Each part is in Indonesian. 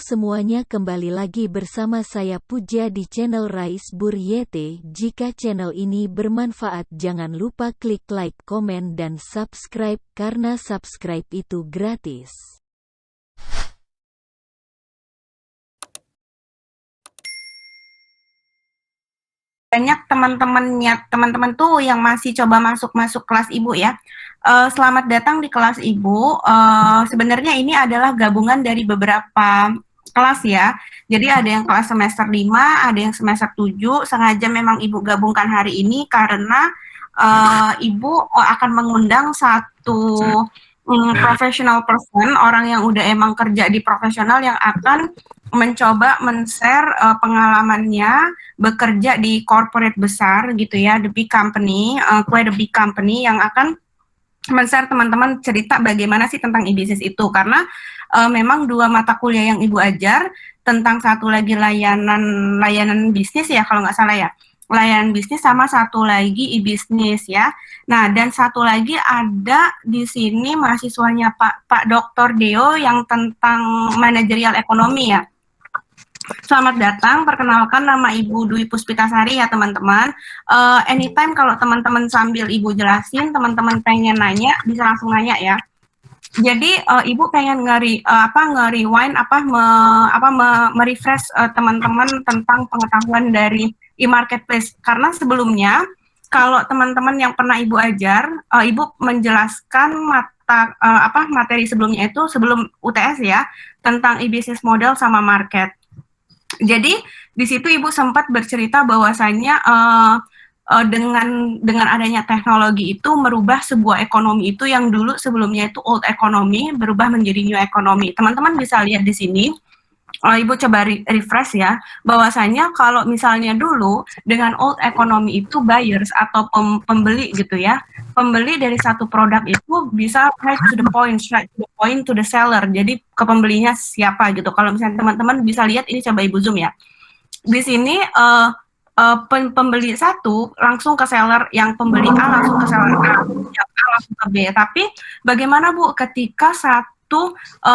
semuanya, kembali lagi bersama saya Puja di channel Rais Buryete. Jika channel ini bermanfaat jangan lupa klik like, komen dan subscribe karena subscribe itu gratis. Banyak teman-teman tuh yang masih coba masuk kelas ibu ya. Selamat datang di kelas ibu. Sebenarnya ini adalah gabungan dari beberapa kelas ya. Jadi ada yang kelas semester 5, ada yang semester 7. Sengaja memang ibu gabungkan hari ini karena ibu akan mengundang satu professional person, orang yang udah emang kerja di profesional yang akan mencoba men-share pengalamannya bekerja di corporate besar gitu ya, the big company, quite a big company yang akan men-share teman-teman cerita bagaimana sih tentang e-business itu. Karena memang dua mata kuliah yang ibu ajar, tentang satu lagi layanan bisnis ya kalau nggak salah ya, layanan bisnis, sama satu lagi e-business ya. Nah, dan satu lagi ada di sini mahasiswanya Pak Dr. Deo yang tentang manajerial ekonomi ya. Selamat datang, perkenalkan nama Ibu Dwi Puspitasari ya teman-teman. Anytime kalau teman-teman sambil Ibu jelasin, teman-teman pengen nanya, bisa langsung nanya ya. Jadi Ibu pengen nge-rewind, merefresh teman-teman tentang pengetahuan dari e-marketplace. Karena sebelumnya, kalau teman-teman yang pernah Ibu ajar, Ibu menjelaskan materi sebelumnya itu, sebelum UTS ya, tentang e-business model sama market. Jadi di situ Ibu sempat bercerita bahwasannya dengan adanya teknologi itu merubah sebuah ekonomi itu yang dulu sebelumnya itu old economy berubah menjadi new economy. Teman-teman bisa lihat di sini. Ibu coba refresh ya, bahwasanya kalau misalnya dulu dengan old economy itu buyers atau pembeli gitu ya, pembeli dari satu produk itu bisa right to the point to the seller, jadi ke pembelinya siapa gitu. Kalau misalnya teman-teman bisa lihat ini, coba Ibu zoom ya, di sini pembeli satu langsung ke seller, yang pembeli A langsung ke seller A, yang A langsung ke B. Tapi bagaimana Bu ketika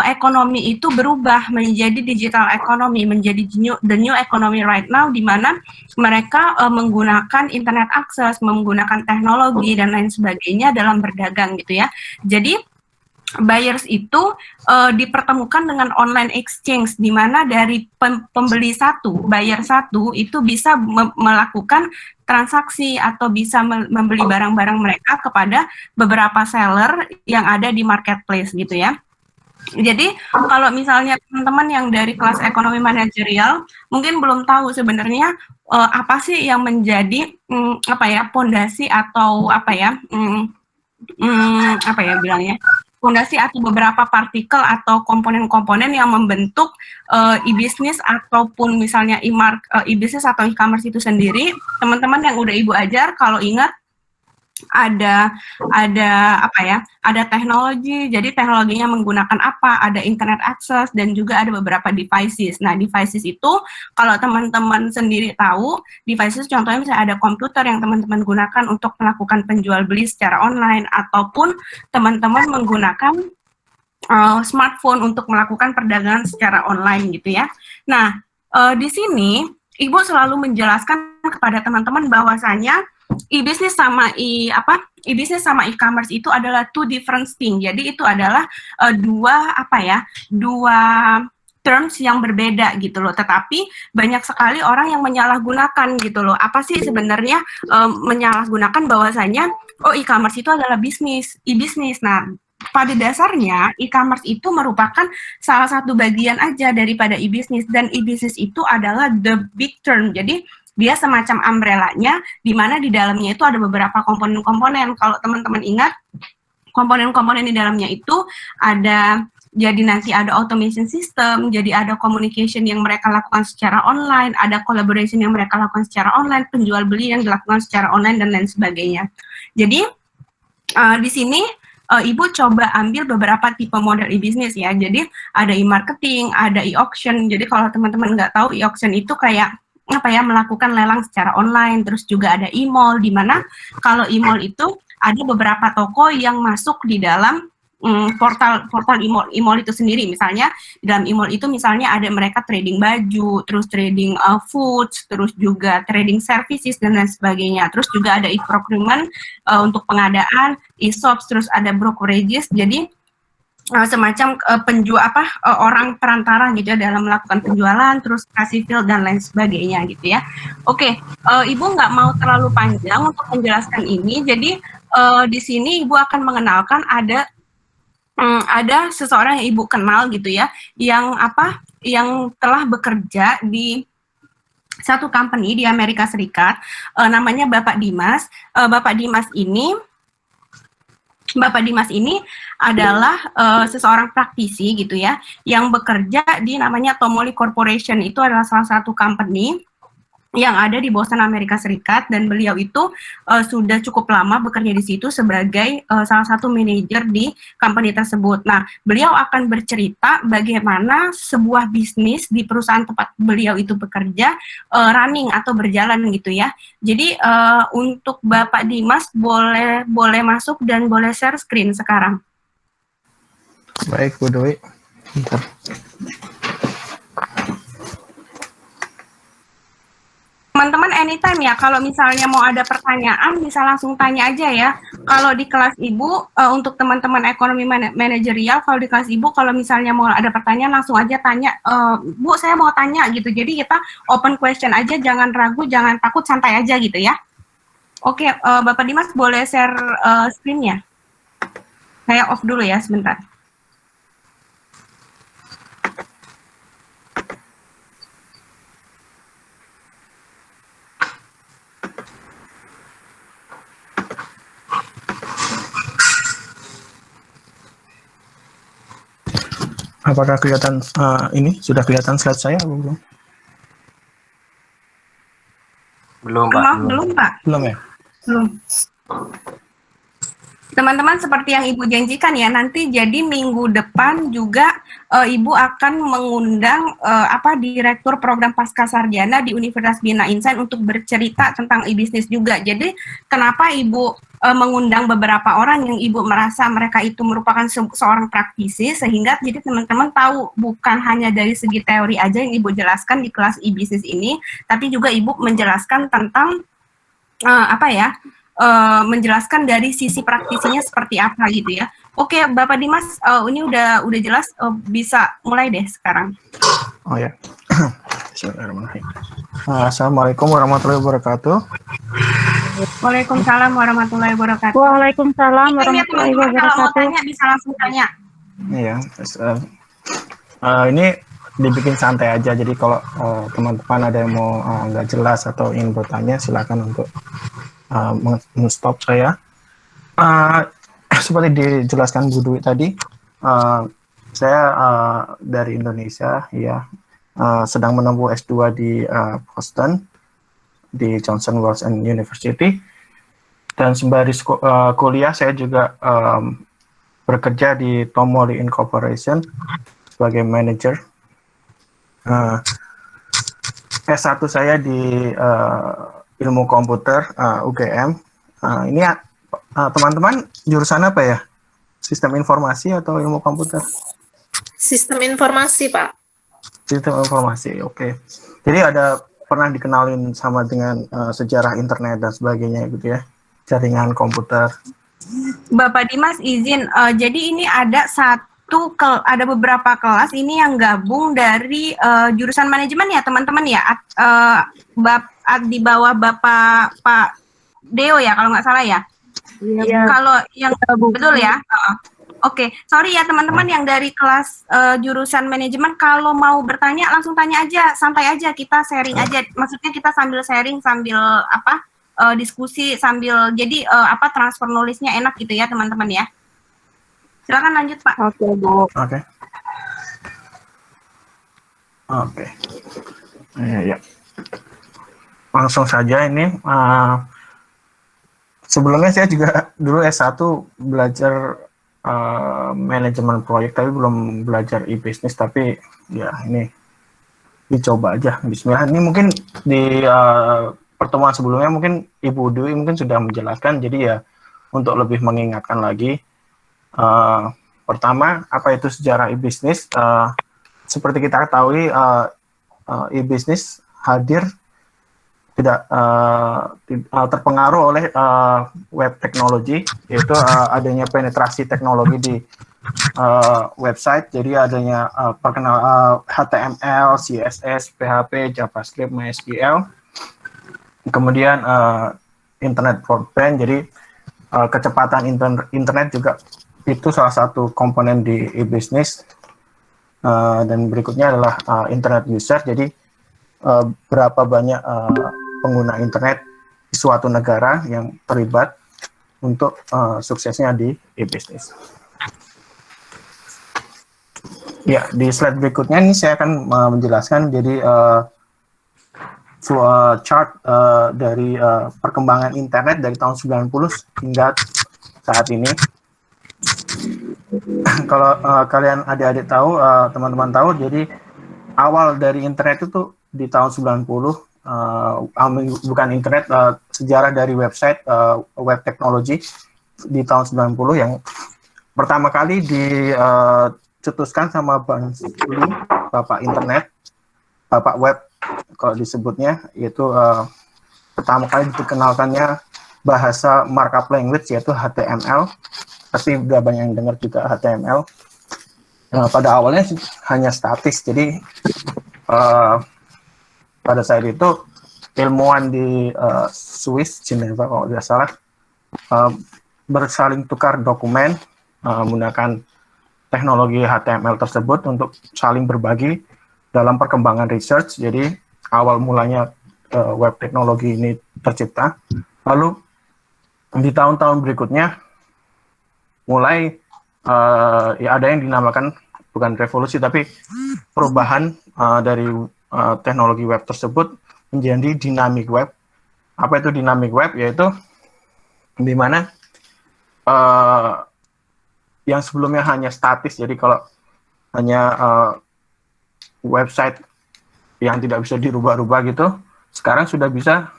ekonomi itu berubah menjadi digital economy, menjadi the new economy right now, di mana mereka menggunakan internet access, menggunakan teknologi dan lain sebagainya dalam berdagang gitu ya. Jadi buyers itu dipertemukan dengan online exchange, di mana dari pembeli satu, buyer satu itu bisa melakukan transaksi atau bisa membeli barang-barang mereka kepada beberapa seller yang ada di marketplace gitu ya. Jadi kalau misalnya teman-teman yang dari kelas ekonomi manajerial mungkin belum tahu sebenarnya apa sih yang menjadi pondasi atau bilangnya, fondasi atau beberapa partikel atau komponen-komponen yang membentuk e-business ataupun misalnya e-business atau e-commerce itu sendiri. Teman-teman yang udah Ibu ajar kalau ingat ada teknologi. Jadi teknologinya menggunakan apa? Ada internet access dan juga ada beberapa devices. Nah, devices itu kalau teman-teman sendiri tahu, devices contohnya misalnya ada komputer yang teman-teman gunakan untuk melakukan penjual beli secara online, ataupun teman-teman menggunakan smartphone untuk melakukan perdagangan secara online gitu ya. Nah, di sini Ibu selalu menjelaskan kepada teman-teman bahwasanya e-business sama e-business sama e-commerce itu adalah two different things. Jadi itu adalah dua terms yang berbeda gitu loh. Tetapi banyak sekali orang yang menyalahgunakan gitu loh. Apa sih sebenarnya menyalahgunakan bahwasanya e-commerce itu adalah bisnis, e-business. Nah, pada dasarnya e-commerce itu merupakan salah satu bagian aja daripada e-business, dan e-business itu adalah the big term. Jadi dia semacam umbrella-nya, di mana di dalamnya itu ada beberapa komponen-komponen. Kalau teman-teman ingat, komponen-komponen di dalamnya itu ada, jadi nanti ada automation system, jadi ada communication yang mereka lakukan secara online, ada collaboration yang mereka lakukan secara online, penjual beli yang dilakukan secara online, dan lain sebagainya. Jadi di sini Ibu coba ambil beberapa tipe model e-business ya. Jadi ada e-marketing, ada e-auction. Jadi kalau teman-teman nggak tahu, e-auction itu kayak melakukan lelang secara online. Terus juga ada e-mall, di mana kalau e-mall itu ada beberapa toko yang masuk di dalam portal e-mall itu sendiri. Misalnya di dalam e-mall itu misalnya ada mereka trading baju, terus trading foods, terus juga trading services dan lain sebagainya. Terus juga ada e-procurement untuk pengadaan, e-shops, terus ada brokerages. Jadi semacam orang perantara gitu ya dalam melakukan penjualan, terus kasih feel dan lain sebagainya gitu ya. Oke, Ibu nggak mau terlalu panjang untuk menjelaskan ini, jadi di sini Ibu akan mengenalkan ada seseorang yang Ibu kenal gitu ya, yang telah bekerja di satu company di Amerika Serikat, namanya Bapak Dimas. Bapak Dimas ini adalah seseorang praktisi gitu ya, yang bekerja di namanya Tomoli Corporation. Itu adalah salah satu company yang ada di Boston, Amerika Serikat, dan beliau itu sudah cukup lama bekerja di situ sebagai salah satu manajer di company tersebut. Nah, beliau akan bercerita bagaimana sebuah bisnis di perusahaan tempat beliau itu bekerja running atau berjalan gitu ya. Jadi untuk Bapak Dimas boleh masuk dan boleh share screen sekarang. Baik, Bu Dwi. Bentar. Teman-teman anytime ya, kalau misalnya mau ada pertanyaan bisa langsung tanya aja ya. Kalau di kelas Ibu, untuk teman-teman ekonomi manajerial, kalau di kelas Ibu, kalau misalnya mau ada pertanyaan langsung aja tanya, Bu saya mau tanya gitu. Jadi kita open question aja, jangan ragu, jangan takut, santai aja gitu ya. Oke, Bapak Dimas boleh share screen-nya? Saya off dulu ya sebentar. Apakah kelihatan ini sudah kelihatan slide saya atau belum? Belum, Pak. Belum, Pak. Belum ya? Belum. Teman-teman, seperti yang Ibu janjikan ya, nanti jadi minggu depan juga Ibu akan mengundang Direktur Program Pascasarjana di Universitas Bina Insight untuk bercerita tentang e-bisnis juga. Jadi kenapa Ibu mengundang beberapa orang yang Ibu merasa mereka itu merupakan seorang praktisi, sehingga jadi teman-teman tahu bukan hanya dari segi teori aja yang Ibu jelaskan di kelas e-bisnis ini, tapi juga Ibu menjelaskan tentang menjelaskan dari sisi praktisinya seperti apa gitu ya. Oke, Bapak Dimas, ini udah jelas, bisa mulai deh sekarang. Oh ya. Assalamualaikum warahmatullahi wabarakatuh. Waalaikumsalam warahmatullahi wabarakatuh. Waalaikumsalam warahmatullahi wabarakatuh. Kalau mau tanya bisa langsung tanya. Iya. Ini dibikin santai aja. Jadi kalau teman-teman ada yang mau nggak jelas atau ingin bertanya, silakan untuk men-stop saya. Seperti dijelaskan Bu Dwi tadi, saya dari Indonesia, ya, sedang menempuh S2 di Boston, di Johnson Wales University, dan sembari kuliah saya juga bekerja di Tomoli Incorporation sebagai manager. S1 saya di ilmu komputer UGM. Ini teman-teman jurusan apa ya? Sistem informasi atau ilmu komputer? Sistem informasi, Pak. Sistem informasi, oke. Jadi ada pernah dikenalin sama dengan sejarah internet dan sebagainya gitu ya, jaringan komputer. Bapak Dimas izin, jadi ini ada ada beberapa kelas ini yang gabung dari jurusan manajemen ya teman-teman ya, di bawah Bapak Pak Deo ya kalau nggak salah ya. Iya. Kalau yang betul ya. Oke, sorry ya teman-teman yang dari kelas jurusan manajemen, kalau mau bertanya langsung tanya aja, santai aja, kita sharing aja. Maksudnya kita sambil sharing, sambil diskusi, sambil jadi transfer knowledge-nya enak gitu ya teman-teman ya. Silakan lanjut Pak. Oke, Bu. Oke. Ya. Langsung saja ini. Sebelumnya saya juga dulu S1 belajar manajemen proyek, tapi belum belajar e-business, tapi ya ini dicoba aja. Bismillah. Ini mungkin di pertemuan sebelumnya mungkin Ibu Dwi mungkin sudah menjelaskan, jadi ya untuk lebih mengingatkan lagi, Pertama, apa itu sejarah e-bisnis? Seperti kita ketahui, e-bisnis hadir tidak terpengaruh oleh web teknologi, yaitu adanya penetrasi teknologi di website. Jadi adanya HTML, CSS, PHP, JavaScript, MySQL, kemudian internet broadband. Jadi kecepatan internet juga itu salah satu komponen di e-bisnis. Dan berikutnya adalah internet user. Jadi berapa banyak pengguna internet di suatu negara yang terlibat untuk suksesnya di e-bisnis. Ya, di slide berikutnya ini saya akan menjelaskan jadi chart dari perkembangan internet dari tahun 90 hingga saat ini. Kalau kalian adik-adik tahu, teman-teman tahu, jadi awal dari internet itu di tahun 90, bukan internet, sejarah dari website, web teknologi di tahun 90 yang pertama kali dicetuskan sama Berners-Lee, bapak internet, bapak web kalau disebutnya, yaitu pertama kali dikenalkannya bahasa markup language yaitu HTML. Pasti udah banyak yang dengar juga HTML. Pada awalnya hanya statis, jadi pada saat itu ilmuwan di Swiss, Geneva kalau tidak salah, bersaling tukar dokumen menggunakan teknologi HTML tersebut untuk saling berbagi dalam perkembangan research. Jadi awal mulanya web teknologi ini tercipta. Lalu di tahun-tahun berikutnya mulai ya ada yang dinamakan bukan revolusi tapi perubahan dari teknologi web tersebut menjadi dynamic web. Apa itu dynamic web? Yaitu di mana yang sebelumnya hanya statis, jadi kalau hanya website yang tidak bisa dirubah-rubah gitu, sekarang sudah bisa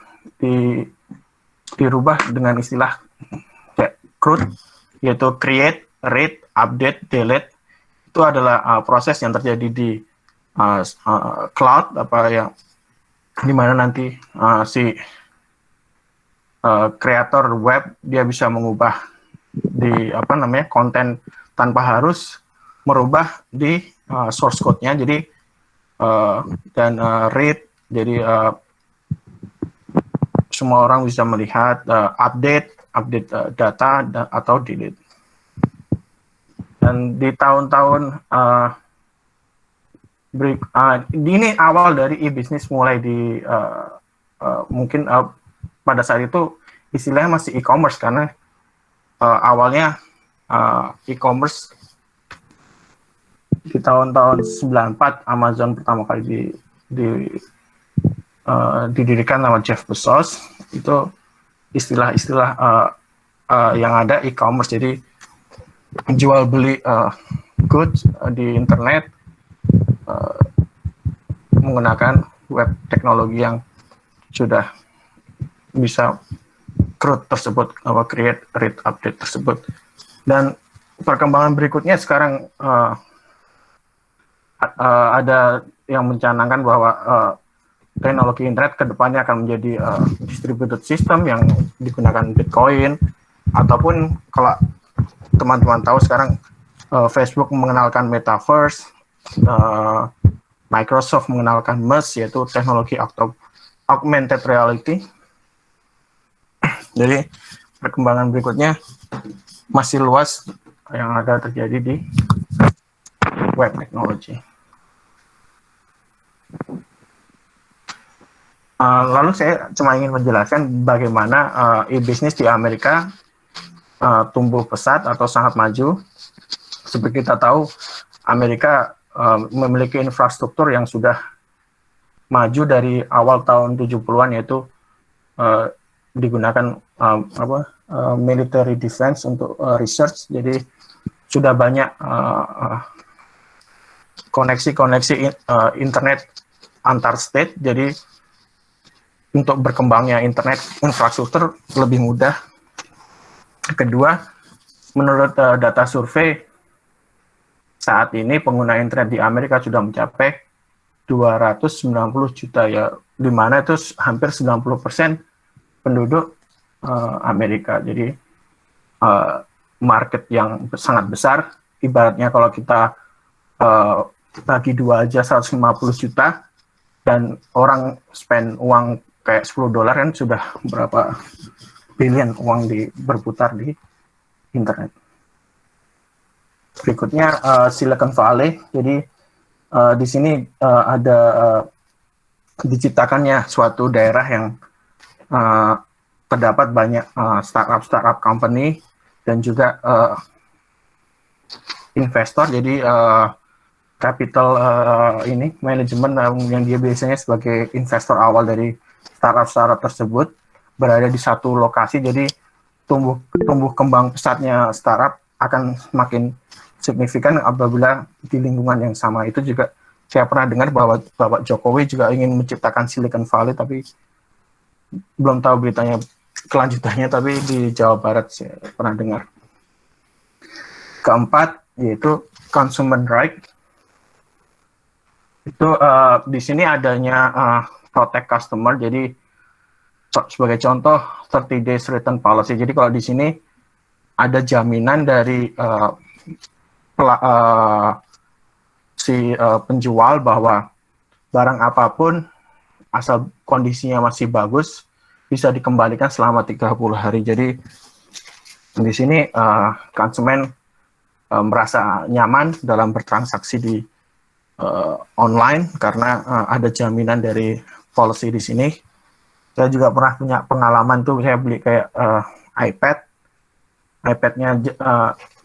dirubah dengan istilah CRUD, yaitu create, read, update, delete. Itu adalah proses yang terjadi di cloud, apa yang dimana nanti si kreator web dia bisa mengubah di konten tanpa harus merubah di source code-nya. Jadi dan read, jadi semua orang bisa melihat, update data atau delete. Dan di tahun-tahun ini awal dari e-bisnis mulai di mungkin pada saat itu istilahnya masih e-commerce, karena awalnya e-commerce di tahun-tahun 94 Amazon pertama kali didirikan sama Jeff Bezos. Itu istilah-istilah yang ada e-commerce, jadi jual beli goods di internet menggunakan web teknologi yang sudah bisa CRUD tersebut, create, read, update tersebut. Dan perkembangan berikutnya sekarang ada yang mencanangkan bahwa teknologi internet ke depannya akan menjadi distributed system yang digunakan Bitcoin, ataupun kalau teman-teman tahu sekarang Facebook mengenalkan Metaverse, Microsoft mengenalkan MERS, yaitu teknologi augmented reality. Jadi perkembangan berikutnya masih luas yang ada terjadi di web teknologi. Lalu saya cuma ingin menjelaskan bagaimana e-bisnis di Amerika tumbuh pesat atau sangat maju. Seperti kita tahu, Amerika memiliki infrastruktur yang sudah maju dari awal tahun 70-an, yaitu digunakan military defense untuk research. Jadi sudah banyak koneksi-koneksi internet antar state. Jadi untuk berkembangnya internet infrastruktur lebih mudah. Kedua, menurut data survei saat ini pengguna internet di Amerika sudah mencapai 290 juta ya, di mana itu hampir 90% penduduk Amerika. Jadi market yang sangat besar. Ibaratnya kalau kita bagi 2 aja 150 juta, dan orang spend uang kayak $10 kan sudah berapa billion uang berputar di internet. Berikutnya Silicon Valley. Jadi di sini ada diciptakannya suatu daerah yang terdapat banyak startup company dan juga investor. Jadi capital ini manajemen yang dia biasanya sebagai investor awal dari startup tersebut berada di satu lokasi. Jadi tumbuh kembang pesatnya startup akan semakin signifikan apabila di lingkungan yang sama. Itu juga saya pernah dengar bahwa Bapak Jokowi juga ingin menciptakan Silicon Valley, tapi belum tahu beritanya kelanjutannya, tapi di Jawa Barat saya pernah dengar. Keempat yaitu consumer right. Itu di sini adanya protect customer. Jadi sebagai contoh 30 days return policy. Jadi kalau di sini ada jaminan dari penjual bahwa barang apapun asal kondisinya masih bagus bisa dikembalikan selama 30 hari. Jadi di sini konsumen merasa nyaman dalam bertransaksi di online karena ada jaminan dari policy di sini. Saya juga pernah punya pengalaman tuh, saya beli kayak iPad-nya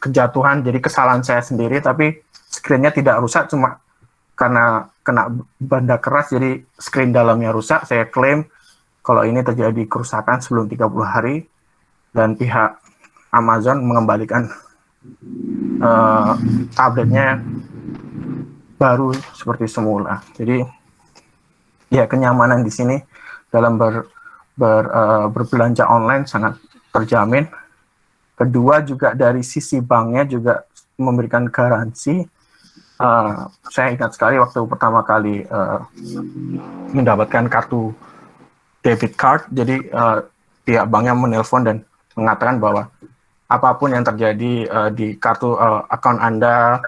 kejatuhan, jadi kesalahan saya sendiri, tapi screen-nya tidak rusak, cuma karena kena benda keras, jadi screen dalamnya rusak. Saya klaim kalau ini terjadi kerusakan sebelum 30 hari, dan pihak Amazon mengembalikan tabletnya baru seperti semula. Jadi ya kenyamanan di sini dalam berbelanja online sangat terjamin. Kedua juga dari sisi banknya juga memberikan garansi. Saya ingat sekali waktu pertama kali mendapatkan kartu debit card, jadi pihak banknya menelpon dan mengatakan bahwa apapun yang terjadi di kartu akun Anda,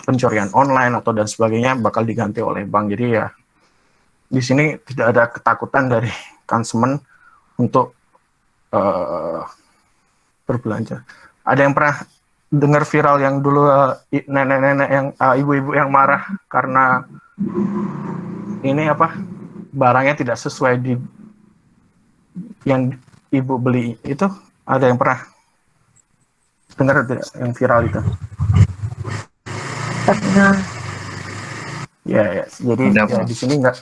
pencurian online atau dan sebagainya bakal diganti oleh bank. Jadi ya di sini tidak ada ketakutan dari konsumen untuk berbelanja. Ada yang pernah dengar viral yang dulu nenek-nenek yang ibu-ibu yang marah karena ini barangnya tidak sesuai di yang ibu beli itu? Ada yang pernah dengar tidak yang viral itu? Ya, jadi ya, di sini enggak.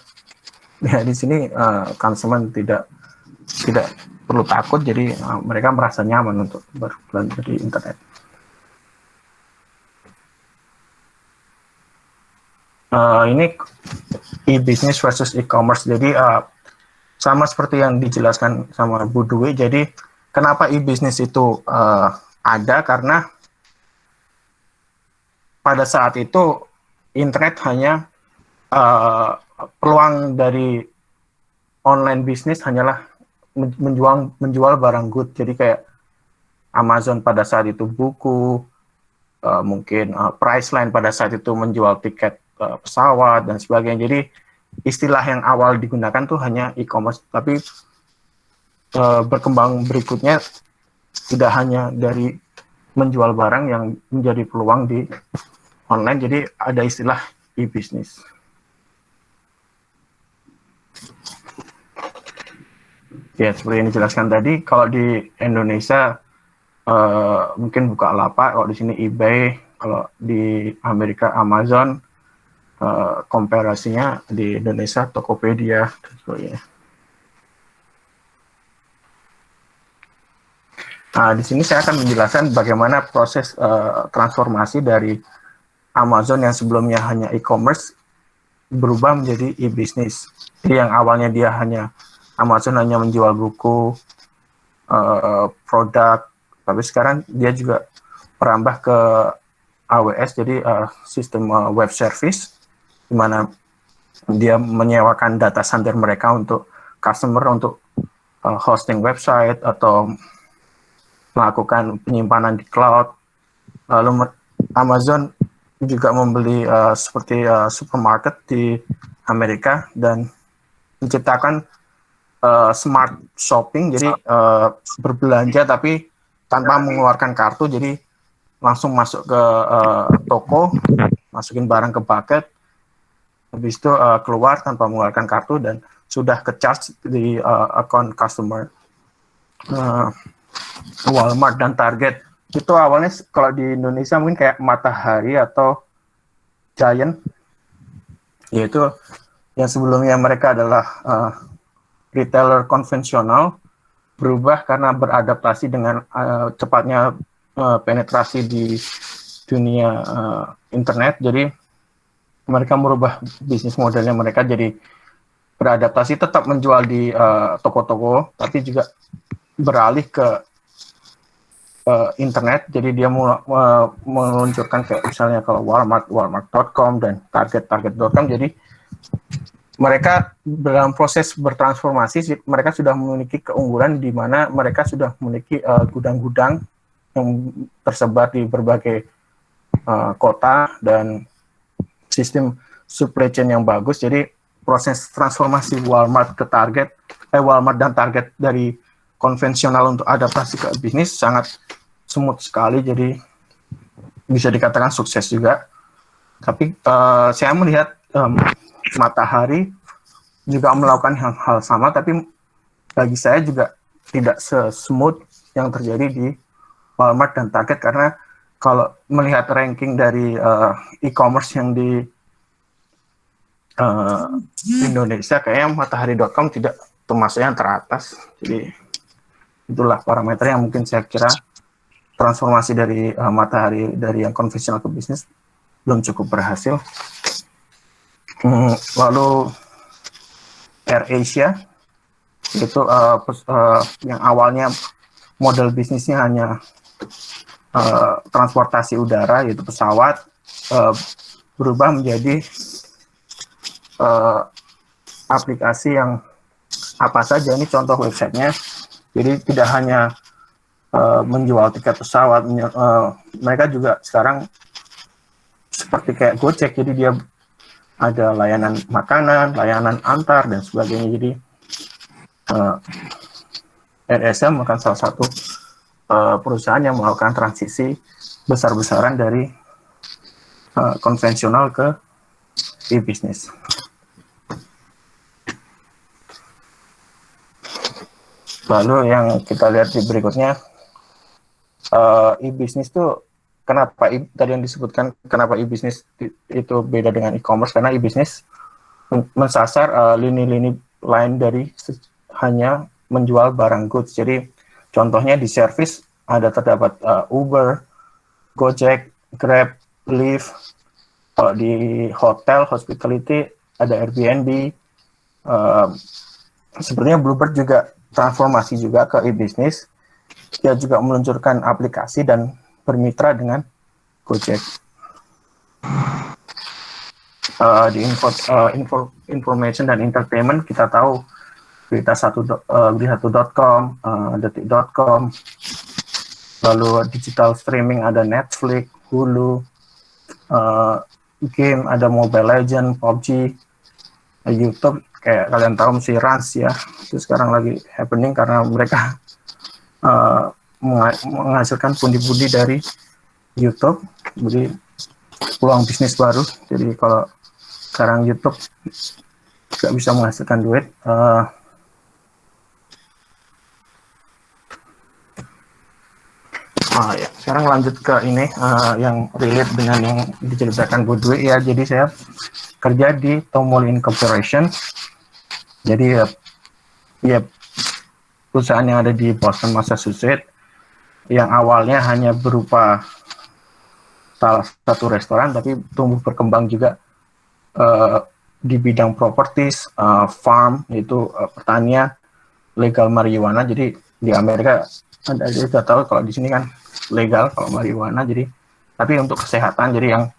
Ya, di sini konsumen tidak perlu takut, jadi mereka merasa nyaman untuk berbelanja di internet. Ini e-business versus e-commerce. Jadi sama seperti yang dijelaskan sama Bu Dwi. Jadi kenapa e-business itu ada? Karena pada saat itu internet hanya peluang dari online bisnis hanyalah menjual barang good. Jadi kayak Amazon pada saat itu buku, mungkin Priceline pada saat itu menjual tiket pesawat dan sebagainya. Jadi istilah yang awal digunakan tuh hanya e-commerce, tapi berkembang berikutnya tidak hanya dari menjual barang yang menjadi peluang di online, jadi ada istilah e-business. Ya, seperti yang dijelaskan tadi, kalau di Indonesia mungkin Bukalapak, kalau di sini eBay, kalau di Amerika Amazon, komparasinya di Indonesia Tokopedia dan sebagainya. Nah, di sini saya akan menjelaskan bagaimana proses transformasi dari Amazon yang sebelumnya hanya e-commerce berubah menjadi e-business. Jadi yang awalnya dia Amazon hanya menjual buku, produk, tapi sekarang dia juga merambah ke AWS, jadi sistem web service, di mana dia menyewakan data center mereka untuk customer untuk hosting website atau melakukan penyimpanan di cloud. Lalu Amazon juga membeli seperti supermarket di Amerika dan menciptakan smart shopping, jadi berbelanja tapi tanpa mengeluarkan kartu, jadi langsung masuk ke toko, masukin barang ke bucket, habis itu keluar tanpa mengeluarkan kartu dan sudah ke-charge di account customer. Walmart dan Target itu awalnya kalau di Indonesia mungkin kayak Matahari atau Giant, yaitu yang sebelumnya mereka adalah retailer konvensional, berubah karena beradaptasi dengan cepatnya penetrasi di dunia internet. Jadi mereka merubah bisnis modelnya, mereka jadi beradaptasi, tetap menjual di toko-toko, tapi juga beralih ke internet. Jadi dia meluncurkan kayak misalnya kalau Walmart, walmart.com dan target.com. Jadi mereka dalam proses bertransformasi, mereka sudah memiliki keunggulan di mana mereka sudah memiliki gudang-gudang yang tersebar di berbagai kota dan sistem supply chain yang bagus. Jadi proses transformasi Walmart ke Target, Walmart dan Target dari konvensional untuk adaptasi ke bisnis sangat smooth sekali. Jadi bisa dikatakan sukses juga. Tapi saya melihat Matahari juga melakukan hal sama, tapi bagi saya juga tidak se-smooth yang terjadi di Walmart dan Target, karena kalau melihat ranking dari e-commerce yang di Indonesia, kayaknya Matahari.com tidak termasuk yang teratas. Jadi itulah parameter yang mungkin saya kira transformasi dari Matahari dari yang konvensional ke bisnis belum cukup berhasil. Lalu AirAsia itu yang awalnya model bisnisnya hanya transportasi udara, yaitu pesawat, berubah menjadi aplikasi yang apa saja. Ini contoh websitenya. Jadi tidak hanya menjual tiket pesawat, mereka juga sekarang seperti kayak Gojek, jadi dia ada layanan makanan, layanan antar, dan sebagainya. Jadi AirAsia merupakan salah satu perusahaan yang melakukan transisi besar-besaran dari konvensional ke e-bisnis. Lalu yang kita lihat di berikutnya, e-bisnis itu kenapa tadi yang disebutkan kenapa e-bisnis itu beda dengan e-commerce, karena e-bisnis mensasar lini-lini lain dari hanya menjual barang goods. Jadi contohnya di service terdapat Uber, Gojek, Grab, Lyft. Kalau di hotel, hospitality, ada Airbnb. Sepertinya Bluebird juga transformasi juga ke e-bisnis. Dia juga meluncurkan aplikasi dan bermitra dengan Gojek. Di information dan entertainment kita tahu berita1.com, detik.com, lalu digital streaming ada Netflix, Hulu, game ada Mobile Legends, PUBG, YouTube kayak kalian tahu mesti Rans ya, itu sekarang lagi happening karena mereka menghasilkan pundi-pundi dari YouTube, jadi peluang bisnis baru. Jadi kalau sekarang YouTube nggak bisa menghasilkan duit, ya sekarang lanjut ke ini yang relate dengan yang diceritakan Bu Dwi ya. Jadi saya kerja di Tomolin Corporation. Jadi ya perusahaan yang ada di Boston, Massachusetts, yang awalnya hanya berupa salah satu restoran, tapi tumbuh berkembang juga di bidang properties, farm, yaitu pertanian, legal marijuana. Jadi di Amerika Anda sudah tahu kalau di sini kan legal kalau marijuana, jadi tapi untuk kesehatan, jadi yang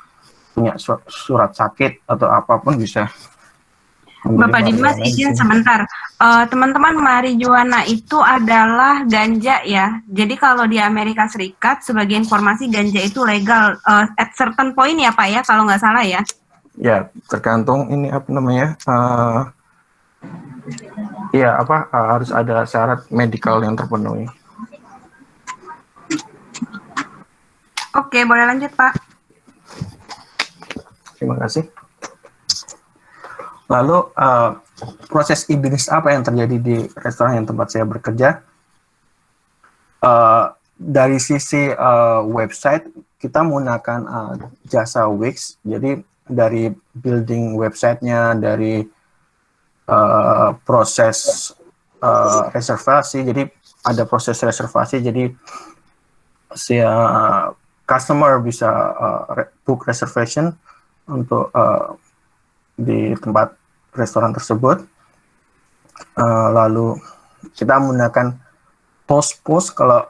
punya surat sakit atau apapun bisa. Bapak Dimas, izin sebentar. Teman-teman, marijuana itu adalah ganja ya. Jadi kalau di Amerika Serikat, sebagai informasi, ganja itu legal at certain point ya Pak ya, kalau nggak salah ya. Ya, tergantung ini apa namanya. Harus ada syarat medikal yang terpenuhi. Oke, boleh lanjut Pak. Terima kasih. Lalu proses e-bisnis apa yang terjadi di restoran yang tempat saya bekerja? Dari sisi website, kita menggunakan jasa Wix. Jadi dari building websitenya, dari proses reservasi. Jadi ada proses reservasi. Jadi si customer bisa book reservation untuk di tempat restoran tersebut. Lalu kita menggunakan post kalau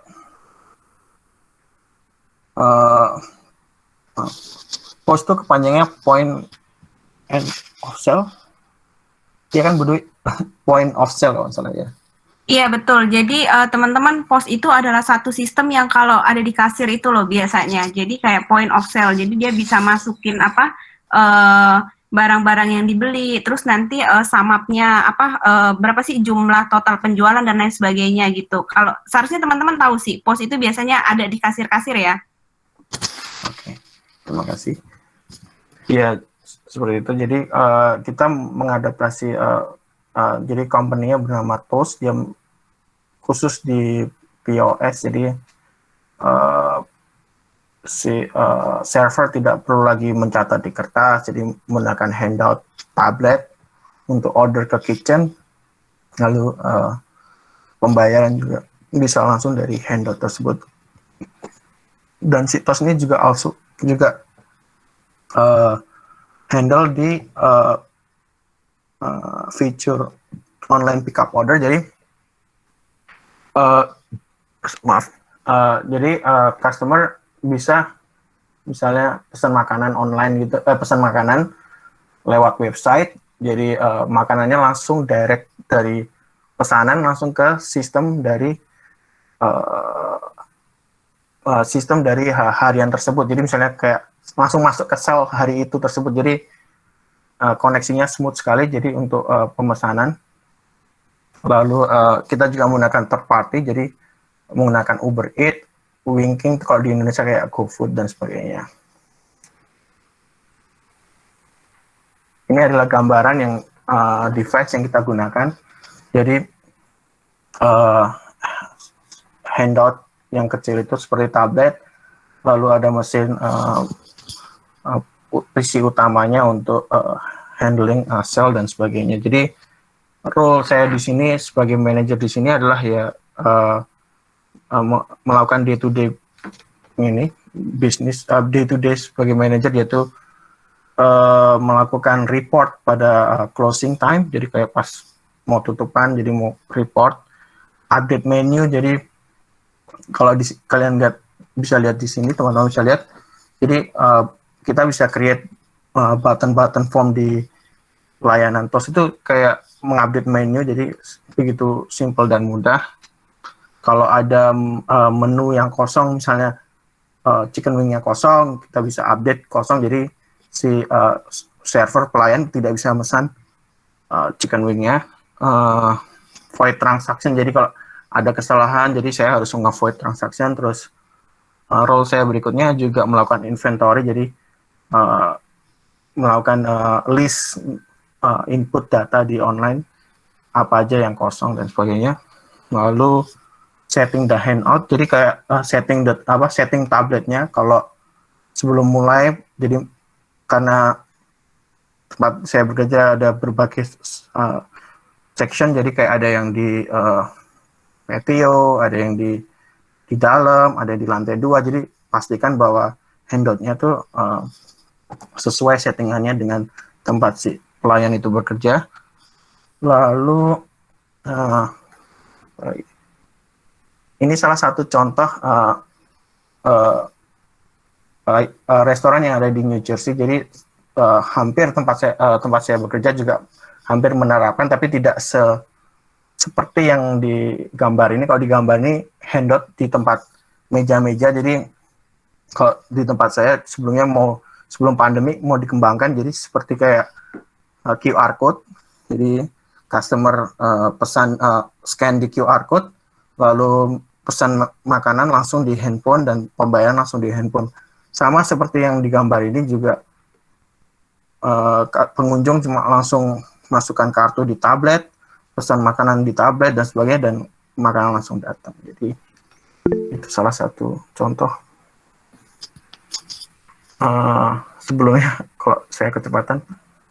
post itu kepanjangnya point of sale. Iya kan Budwi? Point of sale kalau salah ya. Iya betul. Jadi teman-teman, pos itu adalah satu sistem yang kalau ada di kasir itu loh biasanya. Jadi kayak point of sale. Jadi dia bisa masukin barang-barang yang dibeli, terus nanti samapnya berapa sih jumlah total penjualan dan lain sebagainya gitu. Kalau seharusnya teman-teman tahu sih, pos itu biasanya ada di kasir-kasir ya. Oke, terima kasih. Ya seperti itu. Jadi kita mengadaptasi. Jadi company-nya bernama Toast, dia khusus di POS. Jadi server tidak perlu lagi mencatat di kertas, jadi menggunakan handout tablet untuk order ke kitchen, lalu pembayaran juga bisa langsung dari handout tersebut. Dan si Toast ini juga handle di fitur online pickup order. Jadi customer bisa misalnya pesan makanan online gitu, pesan makanan lewat website. Jadi makanannya langsung direct dari pesanan langsung ke sistem dari harian tersebut. Jadi misalnya kayak langsung masuk ke sel hari itu tersebut. Jadi koneksinya smooth sekali. Jadi untuk pemesanan. Lalu kita juga menggunakan third party. Jadi menggunakan Uber Eats, Winking, kalau di Indonesia kayak GoFood dan sebagainya. Ini adalah gambaran yang device yang kita gunakan. Jadi handout yang kecil itu seperti tablet, lalu ada mesin PC utamanya untuk handling sel dan sebagainya. Jadi role saya di sini sebagai manajer di sini adalah ya melakukan day-to-day bisnis, day-to-day sebagai manajer, yaitu melakukan report pada closing time. Jadi kayak pas mau tutupan, jadi mau report, update menu. Jadi kalau kalian bisa lihat di sini, teman-teman bisa lihat. Jadi kita bisa create button-button form di layanan Toast itu kayak mengupdate menu. Jadi begitu simple dan mudah. Kalau ada menu yang kosong, misalnya chicken wing-nya kosong, kita bisa update kosong. Jadi si server pelayan tidak bisa mesan chicken wing-nya. Void transaction, jadi kalau ada kesalahan, jadi saya harus nge-void transaction. Terus role saya berikutnya juga melakukan inventory, jadi melakukan list input data di online, apa aja yang kosong dan sebagainya. Lalu setting the handout, jadi kayak setting tabletnya. Kalau sebelum mulai, jadi karena tempat saya bekerja ada berbagai section, jadi kayak ada yang di patio, ada yang di dalam, ada di lantai 2. Jadi pastikan bahwa handoutnya tuh sesuai settingannya dengan tempat si pelayan itu bekerja. Lalu ini salah satu contoh restoran yang ada di New Jersey. Jadi hampir tempat saya bekerja juga hampir menerapkan, tapi tidak seperti yang digambar ini. Kalau digambar ini handout di tempat meja-meja. Jadi kalau di tempat saya sebelum pandemi mau dikembangkan, jadi seperti kayak QR code. Jadi customer pesan scan di QR code, lalu pesan makanan langsung di handphone dan pembayaran langsung di handphone. Sama seperti yang digambar ini juga, pengunjung cuma langsung masukkan kartu di tablet, pesan makanan di tablet dan sebagainya, dan makanan langsung datang. Jadi itu salah satu contoh. Sebelumnya kalau saya kecepatan,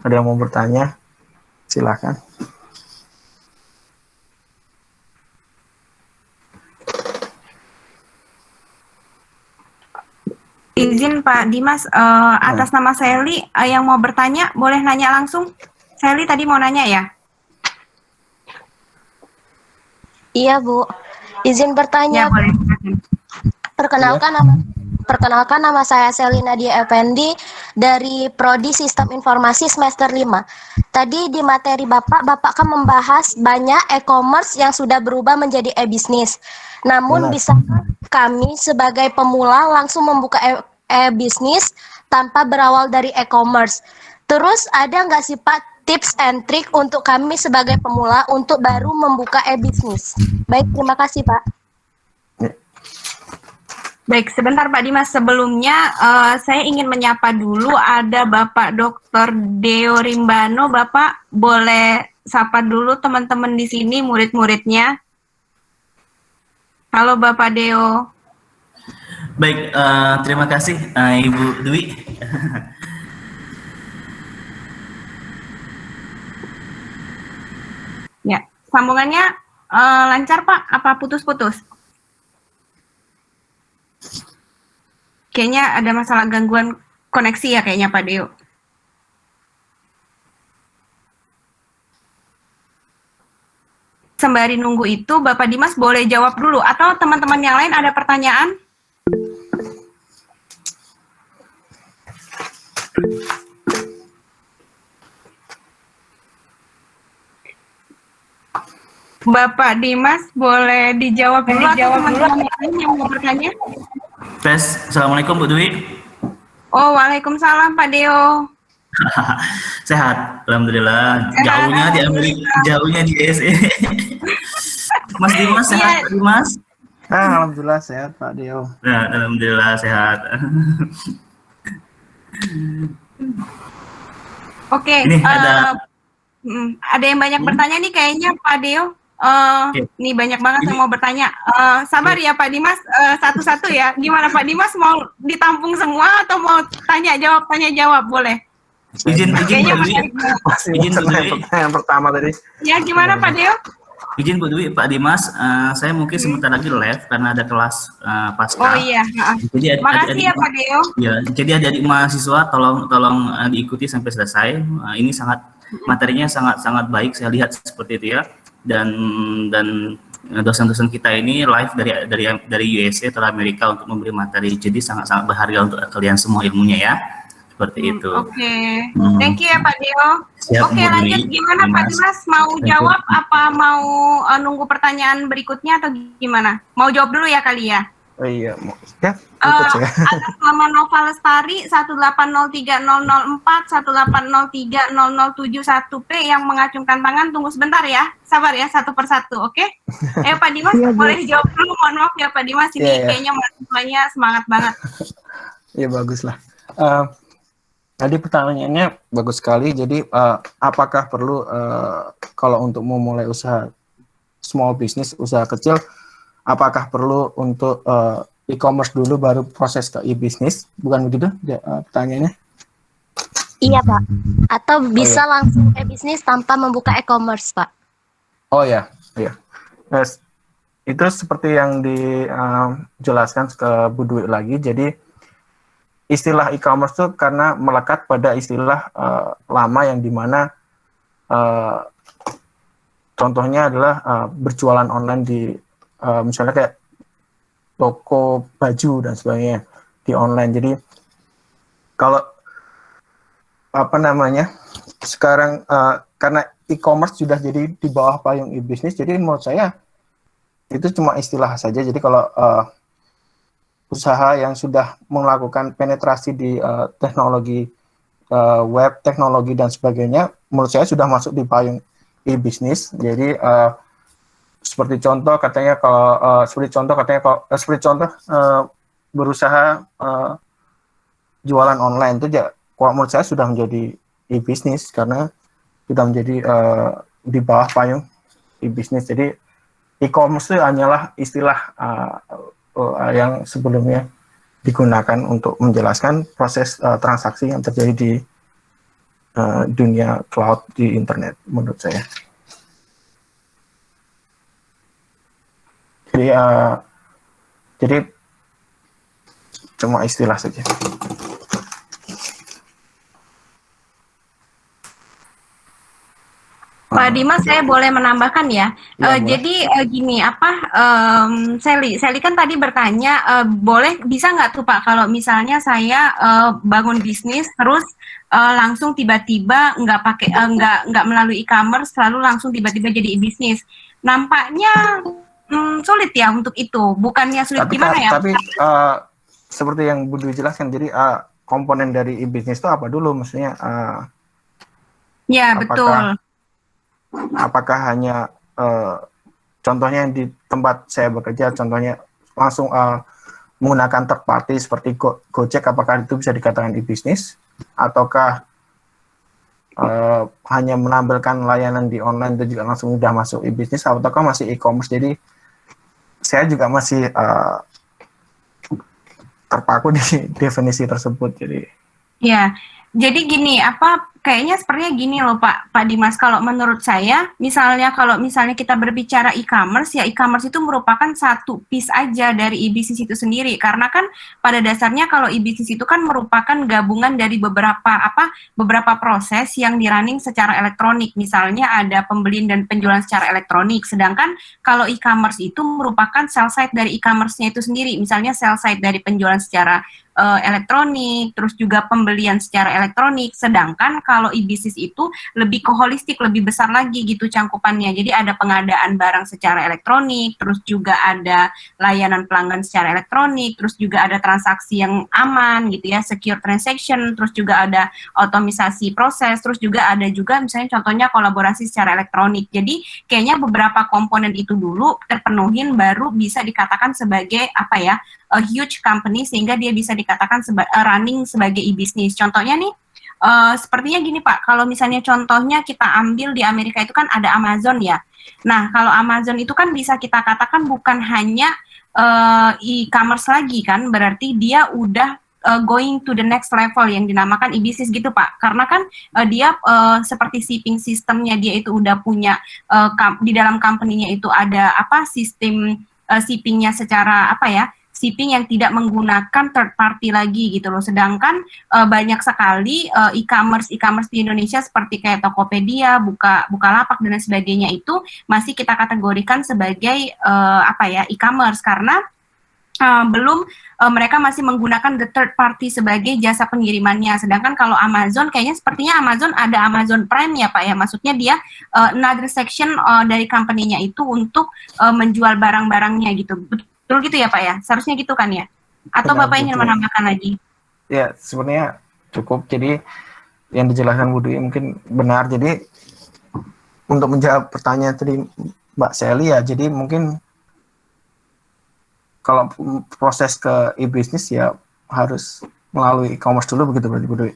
ada yang mau bertanya, silakan. Izin Pak Dimas, atas nama Sally yang mau bertanya, boleh nanya langsung? Sally tadi mau nanya ya? Iya Bu, izin bertanya. Ya, boleh. Perkenalkan nama saya Sally Nadia Effendi dari Prodi Sistem Informasi semester 5. Tadi di materi Bapak kan membahas banyak e-commerce yang sudah berubah menjadi e-bisnis. Namun bisa kami sebagai pemula langsung membuka e-bisnis tanpa berawal dari e-commerce. Terus ada nggak sih Pak tips and trick untuk kami sebagai pemula untuk baru membuka e-bisnis? Baik, terima kasih Pak. Baik, sebentar Pak Dimas. Sebelumnya saya ingin menyapa dulu ada Bapak Dr. Deo Rimbano. Bapak boleh sapa dulu teman-teman di sini, murid-muridnya. Halo Bapak Deo. Baik, terima kasih Ibu Dwi. Ya, sambungannya lancar Pak, apa putus-putus? Kayaknya ada masalah gangguan koneksi ya kayaknya Pak Deo. Sembari nunggu itu, Bapak Dimas boleh jawab dulu, atau teman-teman yang lain ada pertanyaan? Bapak Dimas boleh dijawab dulu, atau teman-teman yang lain yang mau bertanya? Tes, Assalamualaikum Bu Dwi. Oh, waalaikumsalam Pak Deo. Sehat, alhamdulillah. Jauhnya di Amerika, jauhnya di USA. Mas Dimas sehat, Pak Dimas? Alhamdulillah sehat Pak Deo. Nah, alhamdulillah sehat. Oke, Ini ada yang banyak bertanya nih kayaknya Pak Deo. Nih banyak banget yang mau bertanya. Sabar ya Pak Dimas, satu-satu ya. Gimana Pak Dimas, mau ditampung semua atau mau tanya jawab boleh? Izin Bu Dwi. Izin yang pertama tadi. Ya gimana Pak Deo? Izin Bu Dwi, Pak Dimas, saya mungkin sebentar lagi live karena ada kelas pasca. Oh iya. Jadi makasih ya Pak Deo. Ya, jadi adik mahasiswa tolong diikuti sampai selesai. Ini materinya sangat baik, saya lihat seperti itu ya. Dan dosen-dosen kita ini live dari USA atau Amerika untuk memberi materi, jadi sangat berharga untuk kalian semua ilmunya ya, seperti itu. Oke. Thank you ya Pak Deo. Siap, Oke, lanjut gimana Pak Dimas, mau jawab apa mau nunggu pertanyaan berikutnya atau gimana? Mau jawab dulu ya kali ya? Oh iya, ya. Atas nama Nova Lestari 1803004 1803071P yang mengacungkan tangan, tunggu sebentar ya, sabar ya, satu persatu, oke? Pak Dimas boleh dijawab dulu, mohon maaf ya Pak Dimas, ini kayaknya mahasiswanya semangat banget. Ya bagus lah. Tadi pertanyaannya bagus sekali. Jadi apakah perlu kalau untuk memulai usaha small business, usaha kecil, apakah perlu untuk e-commerce dulu baru proses ke e-business? Bukan begitu pertanyaannya? Iya Pak. Atau bisa langsung e-bisnis tanpa membuka e-commerce Pak? Oh ya, iya. Yes. Itu seperti yang dijelaskan ke Bu Dwi lagi. Jadi istilah e-commerce itu karena melekat pada istilah lama yang dimana contohnya adalah berjualan online di misalnya kayak toko baju dan sebagainya di online. Jadi Kalau apa namanya sekarang karena e-commerce sudah jadi di bawah payung e-bisnis, jadi menurut saya itu cuma istilah saja. Jadi kalau usaha yang sudah melakukan penetrasi di teknologi web, teknologi dan sebagainya, menurut saya sudah masuk di payung e-bisnis. Jadi seperti contoh katanya kalau berusaha jualan online itu ya, kalau menurut saya sudah menjadi e-bisnis karena sudah menjadi di bawah payung e-bisnis. Jadi e-commerce itu hanyalah istilah yang sebelumnya digunakan untuk menjelaskan proses transaksi yang terjadi di dunia cloud di internet menurut saya. Jadi cuma istilah saja. Pak Dimas, saya boleh menambahkan ya. Jadi gini, Sally kan tadi bertanya, bisa nggak tuh Pak, kalau misalnya saya bangun bisnis terus langsung tiba-tiba nggak melalui e-commerce, lalu langsung tiba-tiba jadi e-bisnis. Nampaknya sulit ya untuk itu. Bukannya sulit gimana ya? Tapi seperti yang Bu Dwi jelaskan, jadi komponen dari e-bisnis itu apa dulu? Maksudnya? Ya betul. Apakah hanya contohnya yang di tempat saya bekerja, contohnya langsung menggunakan third party seperti Gojek, apakah itu bisa dikatakan e-bisnis? Ataukah hanya menampilkan layanan di online itu juga langsung sudah masuk e-bisnis? Ataukah masih e-commerce? Jadi saya juga masih terpaku di definisi tersebut. Jadi gini, kayaknya sepertinya gini loh Pak Dimas, kalau menurut saya, kalau misalnya kita berbicara e-commerce, ya e-commerce itu merupakan satu piece aja dari e-bisnis itu sendiri, karena kan pada dasarnya kalau e-bisnis itu kan merupakan gabungan dari beberapa proses yang di-running secara elektronik, misalnya ada pembelian dan penjualan secara elektronik, sedangkan kalau e-commerce itu merupakan sell side dari e-commerce-nya itu sendiri, misalnya sell side dari penjualan secara elektronik, terus juga pembelian secara elektronik, sedangkan kalau e-bisnis itu lebih ke holistik, lebih besar lagi gitu cangkupannya. Jadi ada pengadaan barang secara elektronik, terus juga ada layanan pelanggan secara elektronik, terus juga ada transaksi yang aman gitu ya, secure transaction, terus juga ada otomisasi proses, terus juga ada juga misalnya contohnya kolaborasi secara elektronik. Jadi kayaknya beberapa komponen itu dulu terpenuhin baru bisa dikatakan sebagai a huge company sehingga dia bisa dikatakan running sebagai e-bisnis. Contohnya nih, sepertinya gini Pak, kalau misalnya contohnya kita ambil di Amerika itu kan ada Amazon ya. Nah, kalau Amazon itu kan bisa kita katakan bukan hanya e-commerce lagi kan, berarti dia udah going to the next level yang dinamakan e-bisnis gitu Pak. Karena kan dia seperti shipping systemnya dia itu udah punya, di dalam company-nya itu ada sistem shippingnya secara shipping yang tidak menggunakan third party lagi gitu loh. Sedangkan banyak sekali e-commerce di Indonesia seperti kayak Tokopedia, Bukalapak dan lain sebagainya itu masih kita kategorikan sebagai e-commerce karena belum mereka masih menggunakan the third party sebagai jasa pengirimannya. Sedangkan kalau Amazon, kayaknya sepertinya Amazon ada Amazon Prime ya Pak ya. Maksudnya dia another section dari company-nya itu untuk menjual barang-barangnya gitu. Betul gitu ya Pak ya? Seharusnya gitu kan ya? Atau Benar, Bapak ingin menambahkan lagi? Ya, sebenarnya cukup. Jadi yang dijelaskan Bu Dwi mungkin benar. Jadi untuk menjawab pertanyaan tadi Mbak Sally ya, jadi mungkin kalau proses ke e-bisnis ya harus melalui e-commerce dulu, begitu berarti Bu Dwi?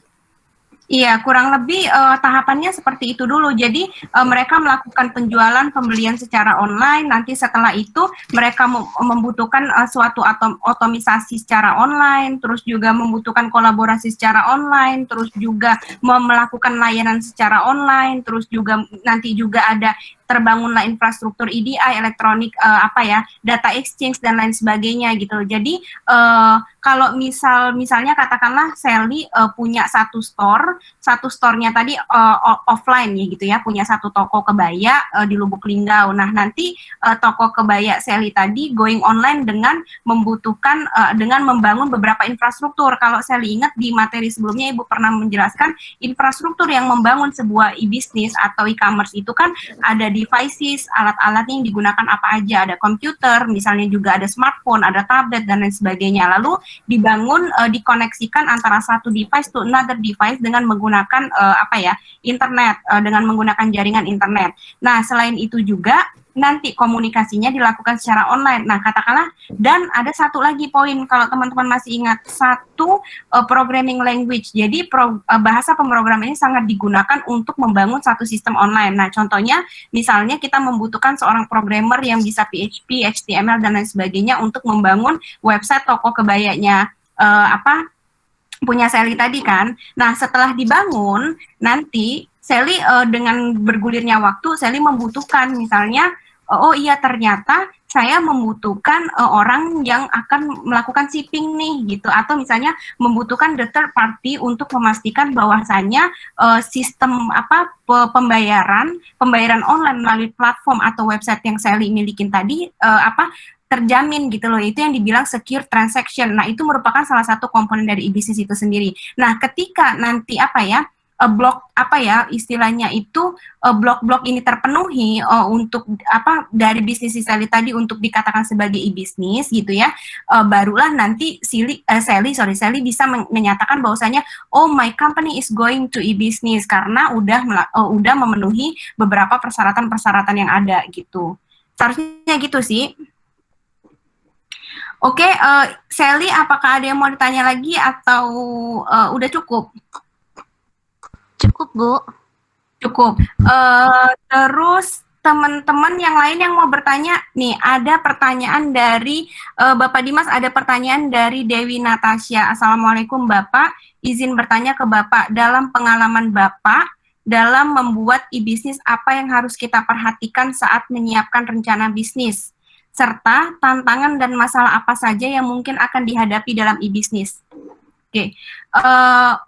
Iya, kurang lebih tahapannya seperti itu dulu. Jadi mereka melakukan penjualan, pembelian secara online. Nanti setelah itu mereka membutuhkan suatu otomisasi secara online, terus juga membutuhkan kolaborasi secara online, terus juga melakukan layanan secara online, terus juga nanti juga ada terbangunlah infrastruktur EDI, elektronik data exchange dan lain sebagainya gitu. Jadi kalau misalnya katakanlah Sally punya satu store-nya tadi offline ya gitu ya, punya satu toko kebaya di Lubuk Linggau. Nah, nanti toko kebaya Sally tadi going online dengan membutuhkan dengan membangun beberapa infrastruktur. Kalau Sally ingat di materi sebelumnya Ibu pernah menjelaskan infrastruktur yang membangun sebuah e-bisnis atau e-commerce itu kan ada devices, alat-alatnya yang digunakan apa aja, ada komputer, misalnya juga ada smartphone, ada tablet dan lain sebagainya. Lalu dibangun dikoneksikan antara satu device to another device dengan menggunakan internet, dengan menggunakan jaringan internet. Nah, selain itu juga nanti komunikasinya dilakukan secara online. Nah, katakanlah, dan ada satu lagi poin kalau teman-teman masih ingat, satu programming language. Jadi bahasa pemrograman ini sangat digunakan untuk membangun satu sistem online. Nah, contohnya misalnya kita membutuhkan seorang programmer yang bisa PHP, HTML dan lain sebagainya untuk membangun website toko kebayanya punya Sally tadi kan. Nah, setelah dibangun nanti Sally dengan bergulirnya waktu Sally membutuhkan misalnya oh iya ternyata saya membutuhkan orang yang akan melakukan shipping nih gitu, atau misalnya membutuhkan the third party untuk memastikan bahwasannya sistem pembayaran online melalui platform atau website yang Sally milikin tadi terjamin gitu loh. Itu yang dibilang secure transaction. Nah, itu merupakan salah satu komponen dari e-bisnis itu sendiri. Nah, ketika nanti istilahnya itu blok-blok ini terpenuhi untuk dari bisnis Sally tadi untuk dikatakan sebagai e-bisnis gitu ya, barulah nanti Sally bisa menyatakan bahwasanya oh my company is going to e-bisnis karena udah memenuhi beberapa persyaratan-persyaratan yang ada gitu. Seharusnya gitu sih. Oke, Sally, apakah ada yang mau ditanya lagi atau udah cukup? Cukup, Bu. Cukup. Terus teman-teman yang lain yang mau bertanya, nih ada pertanyaan dari Bapak Dimas, ada pertanyaan dari Dewi Natasha. Assalamualaikum Bapak, izin bertanya ke Bapak, dalam pengalaman Bapak dalam membuat e-bisnis apa yang harus kita perhatikan saat menyiapkan rencana bisnis, serta tantangan dan masalah apa saja yang mungkin akan dihadapi dalam e-bisnis. Oke,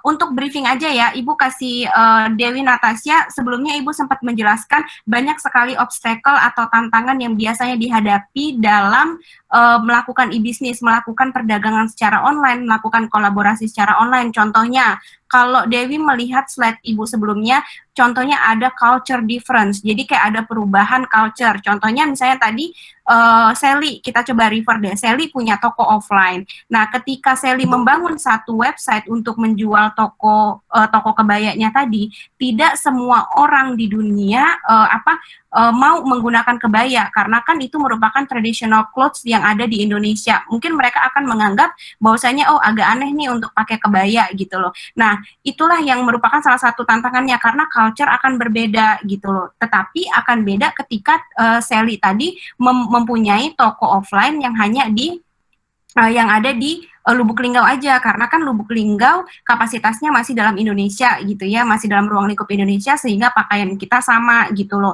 untuk briefing aja ya, Ibu kasih Dewi Natasha, sebelumnya Ibu sempat menjelaskan banyak sekali obstacle atau tantangan yang biasanya dihadapi dalam melakukan e-bisnis, melakukan perdagangan secara online, melakukan kolaborasi secara online. Contohnya, kalau Dewi melihat slide Ibu sebelumnya, contohnya ada culture difference, jadi kayak ada perubahan culture. Contohnya misalnya tadi Sally, kita coba refer deh, Sally punya toko offline. Nah, ketika Sally membangun satu website untuk menjual toko kebayanya tadi, tidak semua orang di dunia mau menggunakan kebaya, karena kan itu merupakan traditional clothes yang ada di Indonesia. Mungkin mereka akan menganggap bahwasanya oh agak aneh nih untuk pakai kebaya gitu loh. Nah, itulah yang merupakan salah satu tantangannya, karena culture akan berbeda gitu loh. Tetapi akan beda ketika Sally tadi mempunyai toko offline yang hanya yang ada di Lubuk Linggau aja, karena kan Lubuk Linggau kapasitasnya masih dalam Indonesia gitu ya, masih dalam ruang lingkup Indonesia, sehingga pakaian kita sama gitu loh,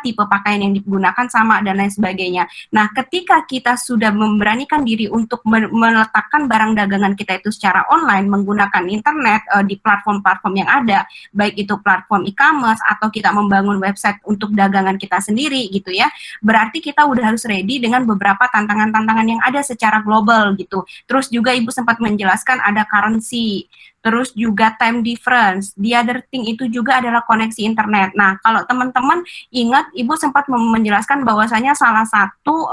tipe pakaian yang digunakan sama dan lain sebagainya. Nah, ketika kita sudah memberanikan diri untuk meletakkan barang dagangan kita itu secara online menggunakan internet di platform-platform yang ada, baik itu platform e-commerce atau kita membangun website untuk dagangan kita sendiri gitu ya, berarti kita udah harus ready dengan beberapa tantangan-tantangan yang ada secara global gitu. Terus juga Ibu sempat menjelaskan ada currency, terus juga time difference. The other thing itu juga adalah koneksi internet. Nah, kalau teman-teman ingat, Ibu sempat menjelaskan bahwasanya salah satu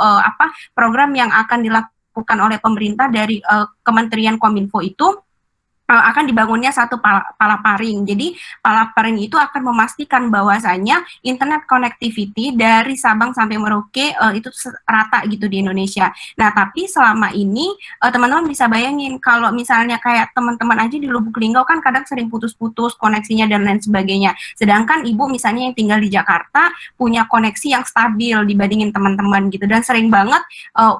program yang akan dilakukan oleh pemerintah dari Kementerian Kominfo itu akan dibangunnya satu palaparing. Jadi palaparing itu akan memastikan bahwasanya internet connectivity dari Sabang sampai Merauke itu rata gitu di Indonesia. Nah, tapi selama ini teman-teman bisa bayangin kalau misalnya kayak teman-teman aja di Lubuk Linggau kan kadang sering putus-putus koneksinya dan lain sebagainya. Sedangkan Ibu misalnya yang tinggal di Jakarta punya koneksi yang stabil dibandingin teman-teman gitu, dan sering banget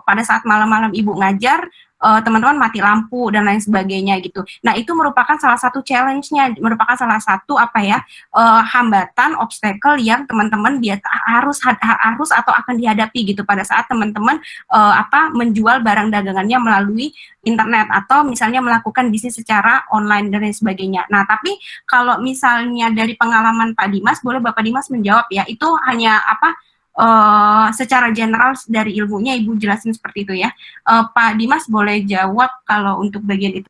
pada saat malam-malam Ibu ngajar teman-teman mati lampu dan lain sebagainya gitu. Nah, itu merupakan salah satu challenge-nya, merupakan salah satu hambatan, obstacle yang teman-teman harus atau akan dihadapi gitu pada saat teman-teman menjual barang dagangannya melalui internet atau misalnya melakukan bisnis secara online dan lain sebagainya. Nah, tapi kalau misalnya dari pengalaman Pak Dimas, boleh Bapak Dimas menjawab ya, itu hanya secara general dari ilmunya Ibu jelasin seperti itu ya. Pak Dimas boleh jawab kalau untuk bagian itu.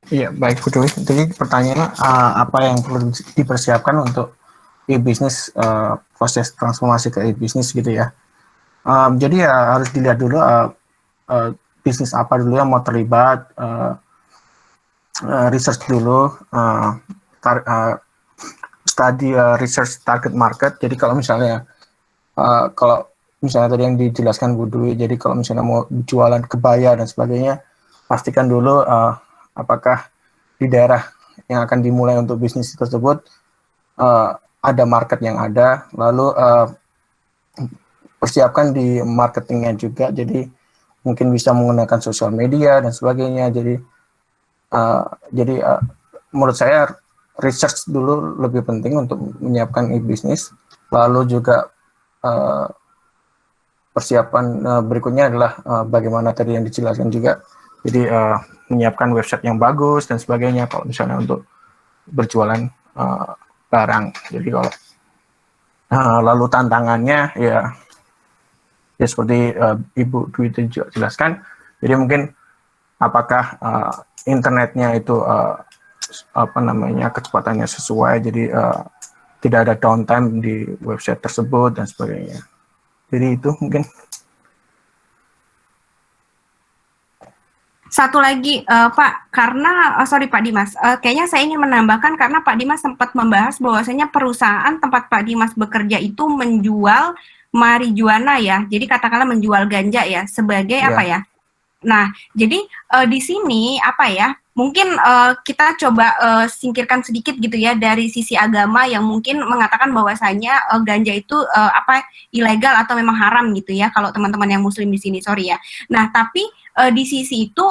Iya, baik Bu Dwi. Jadi pertanyaannya apa yang perlu dipersiapkan untuk e-bisnis, proses transformasi ke e-bisnis gitu ya. Jadi ya harus dilihat dulu bisnis apa dulu yang mau terlibat, research dulu, study research target market. Jadi kalau misalnya tadi yang dijelaskan Bu Dwi, jadi kalau misalnya mau jualan kebaya dan sebagainya, pastikan dulu apakah di daerah yang akan dimulai untuk bisnis tersebut ada market yang ada, lalu persiapkan di marketingnya juga, jadi mungkin bisa menggunakan sosial media dan sebagainya. Jadi menurut saya research dulu lebih penting untuk menyiapkan e-bisnis, lalu juga persiapan berikutnya adalah bagaimana tadi yang dijelaskan juga. Jadi menyiapkan website yang bagus dan sebagainya kalau misalnya untuk berjualan barang. Jadi kalau lalu tantangannya ya seperti Ibu Dwi juga jelaskan. Jadi mungkin apakah internetnya itu kecepatannya sesuai, jadi tidak ada downtime di website tersebut dan sebagainya. Jadi itu mungkin. Satu lagi Pak, karena sorry Pak Dimas, kayaknya saya ingin menambahkan karena Pak Dimas sempat membahas bahwasanya perusahaan tempat Pak Dimas bekerja itu menjual marijuana ya, jadi katakanlah menjual ganja ya sebagai apa ya? Nah, jadi di sini mungkin kita coba singkirkan sedikit gitu ya dari sisi agama yang mungkin mengatakan bahwasanya ganja itu ilegal atau memang haram gitu ya kalau teman-teman yang muslim di sini, sorry ya. Nah, tapi di sisi itu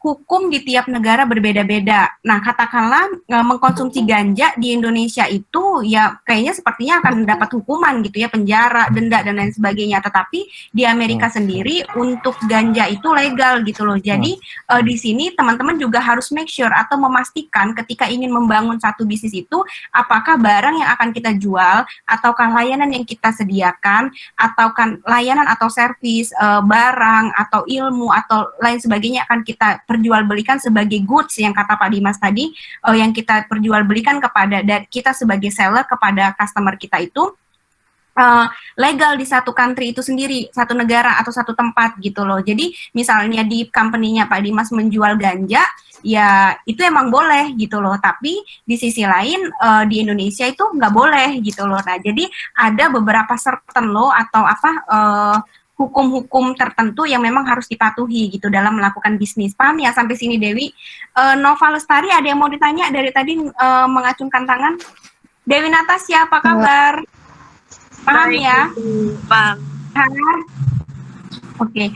hukum di tiap negara berbeda-beda. Nah, katakanlah mengkonsumsi ganja di Indonesia itu ya kayaknya sepertinya akan mendapat hukuman gitu ya, penjara, denda dan lain sebagainya. Tetapi di Amerika sendiri untuk ganja itu legal gitu loh. Jadi di sini teman-teman juga harus make sure atau memastikan ketika ingin membangun satu bisnis itu apakah barang yang akan kita jual ataukah layanan yang kita sediakan ataukah layanan atau servis barang atau ilmu atau lain sebagainya akan kita perjualbelikan sebagai goods yang kata Pak Dimas tadi, yang kita perjualbelikan kepada kita sebagai seller kepada customer kita itu legal di satu country itu sendiri, satu negara atau satu tempat gitu loh. Jadi misalnya di company-nya Pak Dimas menjual ganja, ya itu emang boleh gitu loh. Tapi di sisi lain di Indonesia itu nggak boleh gitu loh. Nah, jadi ada beberapa certain law atau hukum-hukum tertentu yang memang harus dipatuhi gitu dalam melakukan bisnis. Paham ya sampai sini Dewi? Nova Lestari ada yang mau ditanya dari tadi mengacungkan tangan? Dewi Natasya apa kabar? Paham ya? Paham. Oke.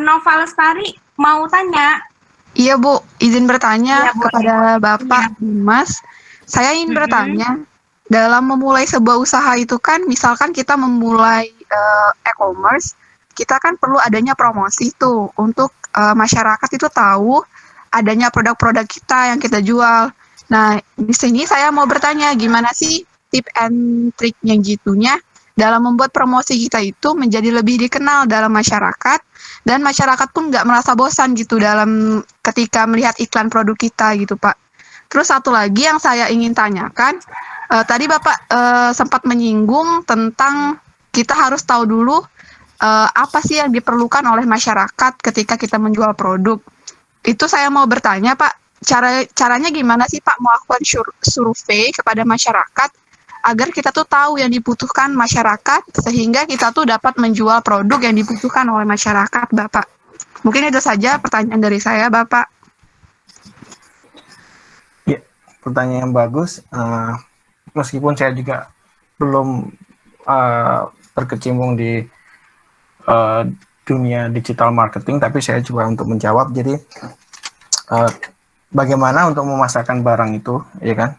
Nova Lestari mau tanya? Iya Bu, izin bertanya Ya, kepada Bapak Dimas. Saya ingin bertanya, dalam memulai sebuah usaha itu kan, misalkan kita memulai e-commerce, kita kan perlu adanya promosi tuh untuk masyarakat itu tahu adanya produk-produk kita yang kita jual. Nah, di sini saya mau bertanya gimana sih tip and trick-nya gitunya dalam membuat promosi kita itu menjadi lebih dikenal dalam masyarakat dan masyarakat pun nggak merasa bosan gitu dalam ketika melihat iklan produk kita gitu Pak. Terus satu lagi yang saya ingin tanyakan, tadi Bapak sempat menyinggung tentang kita harus tahu dulu apa sih yang diperlukan oleh masyarakat ketika kita menjual produk. Itu saya mau bertanya Pak, caranya gimana sih Pak melakukan survei kepada masyarakat agar kita tuh tahu yang dibutuhkan masyarakat sehingga kita tuh dapat menjual produk yang dibutuhkan oleh masyarakat Bapak. Mungkin itu saja pertanyaan dari saya Bapak. Ya, pertanyaan yang bagus. Meskipun saya juga belum terkecimpung di dunia digital marketing, tapi saya coba untuk menjawab. Jadi bagaimana untuk memasarkan barang itu, ya kan?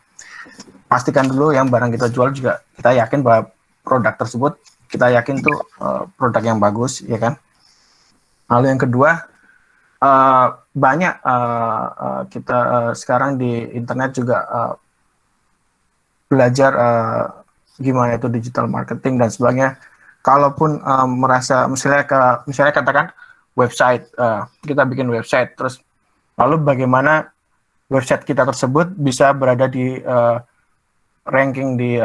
Pastikan dulu yang barang kita jual juga kita yakin bahwa produk tersebut kita yakin tuh produk yang bagus, ya kan? Lalu yang kedua, banyak kita sekarang di internet juga belajar gimana itu digital marketing dan sebagainya. Kalaupun merasa misalnya katakan website, kita bikin website, terus lalu bagaimana website kita tersebut bisa berada di ranking di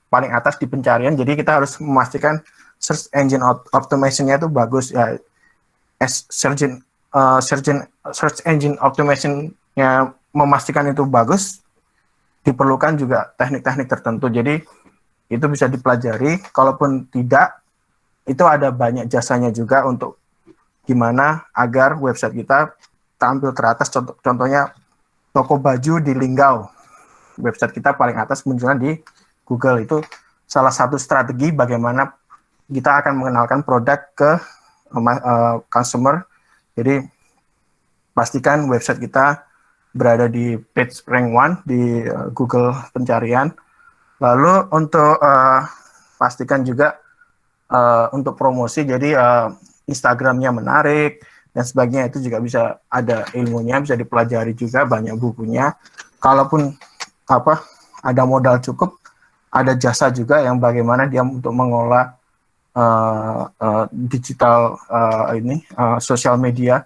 paling atas di pencarian. Jadi kita harus memastikan search engine optimation-nya itu bagus ya. Search engine optimation-nya memastikan itu bagus, diperlukan juga teknik-teknik tertentu. Jadi itu bisa dipelajari. Kalaupun tidak, itu ada banyak jasanya juga untuk gimana agar website kita tampil teratas. Contohnya toko baju di Linggau, website kita paling atas munculnya di Google. Itu salah satu strategi bagaimana kita akan mengenalkan produk ke consumer. Jadi pastikan website kita berada di page rank 1 di Google pencarian. Lalu untuk pastikan juga untuk promosi, jadi Instagramnya menarik dan sebagainya, itu juga bisa ada ilmunya, bisa dipelajari juga, banyak bukunya. Kalaupun ada modal cukup, ada jasa juga yang bagaimana dia untuk mengolah digital sosial media,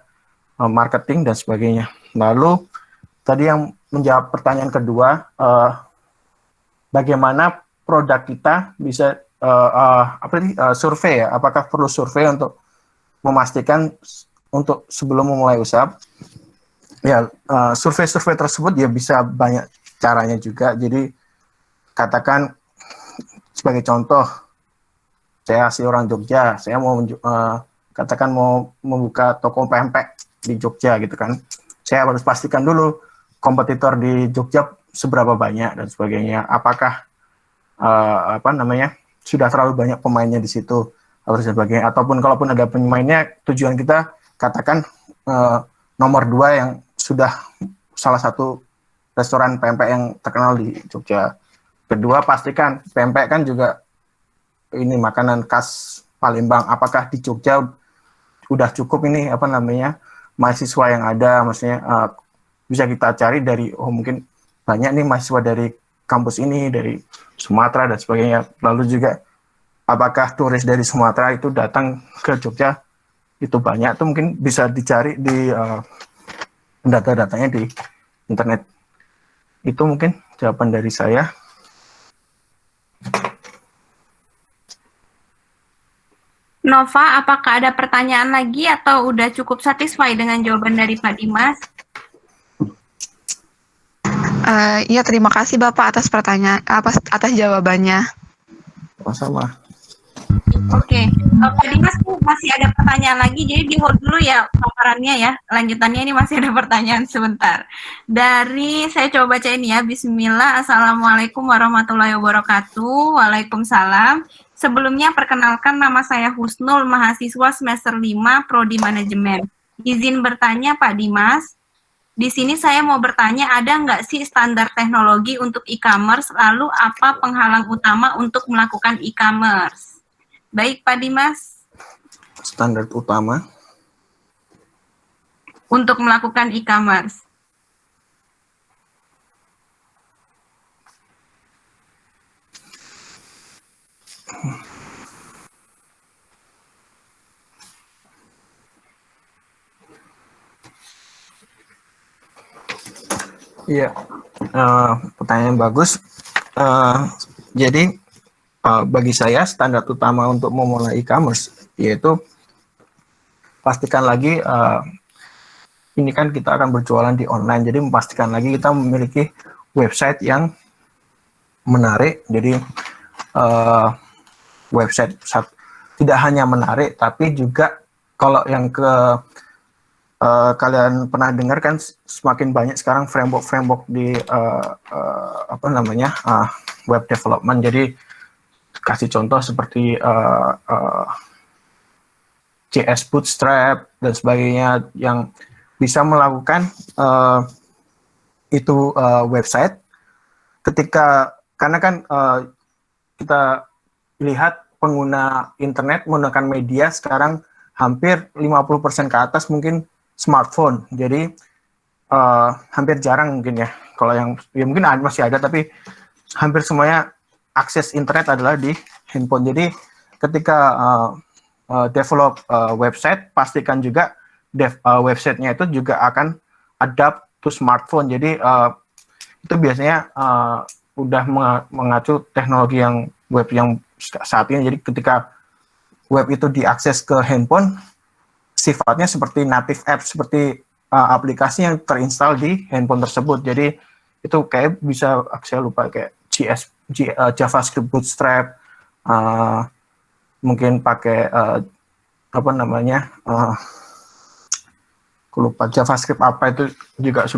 marketing dan sebagainya. Lalu tadi yang menjawab pertanyaan kedua, bagaimana produk kita bisa survei ya? Apakah perlu survei untuk memastikan untuk sebelum memulai usaha? Ya, survei-survei tersebut ya bisa banyak caranya juga. Jadi katakan sebagai contoh, saya asli orang Jogja, saya mau katakan mau membuka toko pempek di Jogja gitu kan. Saya harus pastikan dulu kompetitor di Jogja seberapa banyak dan sebagainya. Apakah sudah terlalu banyak pemainnya di situ atau sebagainya. Ataupun kalaupun ada pemainnya, tujuan kita katakan nomor 2 yang sudah salah satu restoran pempek yang terkenal di Jogja. Kedua, pastikan pempek kan juga ini makanan khas Palembang. Apakah di Jogja udah cukup ini mahasiswa yang ada, maksudnya bisa kita cari dari mungkin banyak nih mahasiswa dari kampus ini, dari Sumatera dan sebagainya. Lalu juga apakah turis dari Sumatera itu datang ke Jogja itu banyak, itu mungkin bisa dicari di data-datanya di internet. Itu mungkin jawaban dari saya. Nova, apakah ada pertanyaan lagi atau udah cukup satisfy dengan jawaban dari Pak Dimas? Iya, terima kasih Bapak atas atas jawabannya. Sama-sama. Oke, Pak Dimas masih ada pertanyaan lagi, jadi di hold dulu ya paparannya ya. Lanjutannya ini masih ada pertanyaan sebentar. Saya coba baca ini ya. Bismillah, Assalamualaikum warahmatullahi wabarakatuh. Waalaikumsalam. Sebelumnya perkenalkan, nama saya Husnul, mahasiswa semester 5 Prodi Manajemen. Izin bertanya Pak Dimas, di sini saya mau bertanya, ada nggak sih standar teknologi untuk e-commerce, lalu apa penghalang utama untuk melakukan e-commerce? Baik Pak Dimas. Standar utama untuk melakukan e-commerce. Iya, pertanyaan bagus. Jadi bagi saya standar utama untuk memulai e-commerce yaitu pastikan lagi ini kan kita akan berjualan di online, jadi memastikan lagi kita memiliki website yang menarik. Jadi website tidak hanya menarik, tapi juga kalau yang kalian pernah dengar kan semakin banyak sekarang framework di web development. Jadi kasih contoh seperti JS Bootstrap dan sebagainya yang bisa melakukan itu website, karena kan kita lihat pengguna internet menggunakan media sekarang hampir 50% ke atas mungkin smartphone. Jadi hampir jarang mungkin ya. Kalau yang ya mungkin masih ada, tapi hampir semuanya akses internet adalah di handphone. Jadi ketika develop website, pastikan juga websitenya itu juga akan adapt to smartphone. Jadi itu biasanya udah mengacu teknologi yang web yang saat ini. Jadi ketika web itu diakses ke handphone, sifatnya seperti native app, seperti aplikasi yang terinstall di handphone tersebut. Jadi itu kayak bisa, saya lupa, kayak JavaScript Bootstrap, mungkin pakai apa namanya, aku lupa JavaScript apa, itu juga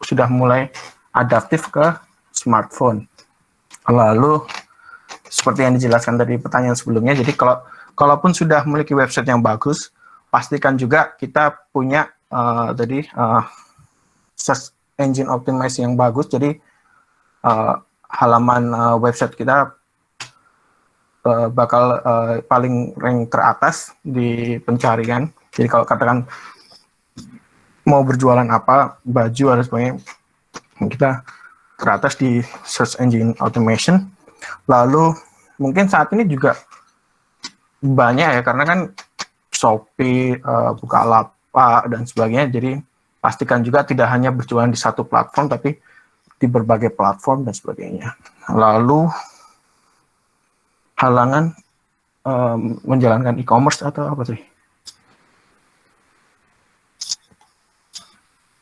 sudah mulai adaptif ke smartphone. Lalu seperti yang dijelaskan tadi pertanyaan sebelumnya, jadi kalaupun sudah memiliki website yang bagus, pastikan juga kita punya search engine optimization yang bagus. Jadi halaman website kita bakal paling rank teratas di pencarian. Jadi kalau katakan mau berjualan apa, baju atau sebagainya, kita teratas di search engine automation. Lalu mungkin saat ini juga banyak ya, karena kan Shopee, Bukalapak dan sebagainya. Jadi pastikan juga tidak hanya berjualan di satu platform, tapi di berbagai platform dan sebagainya. Lalu halangan menjalankan e-commerce atau apa sih?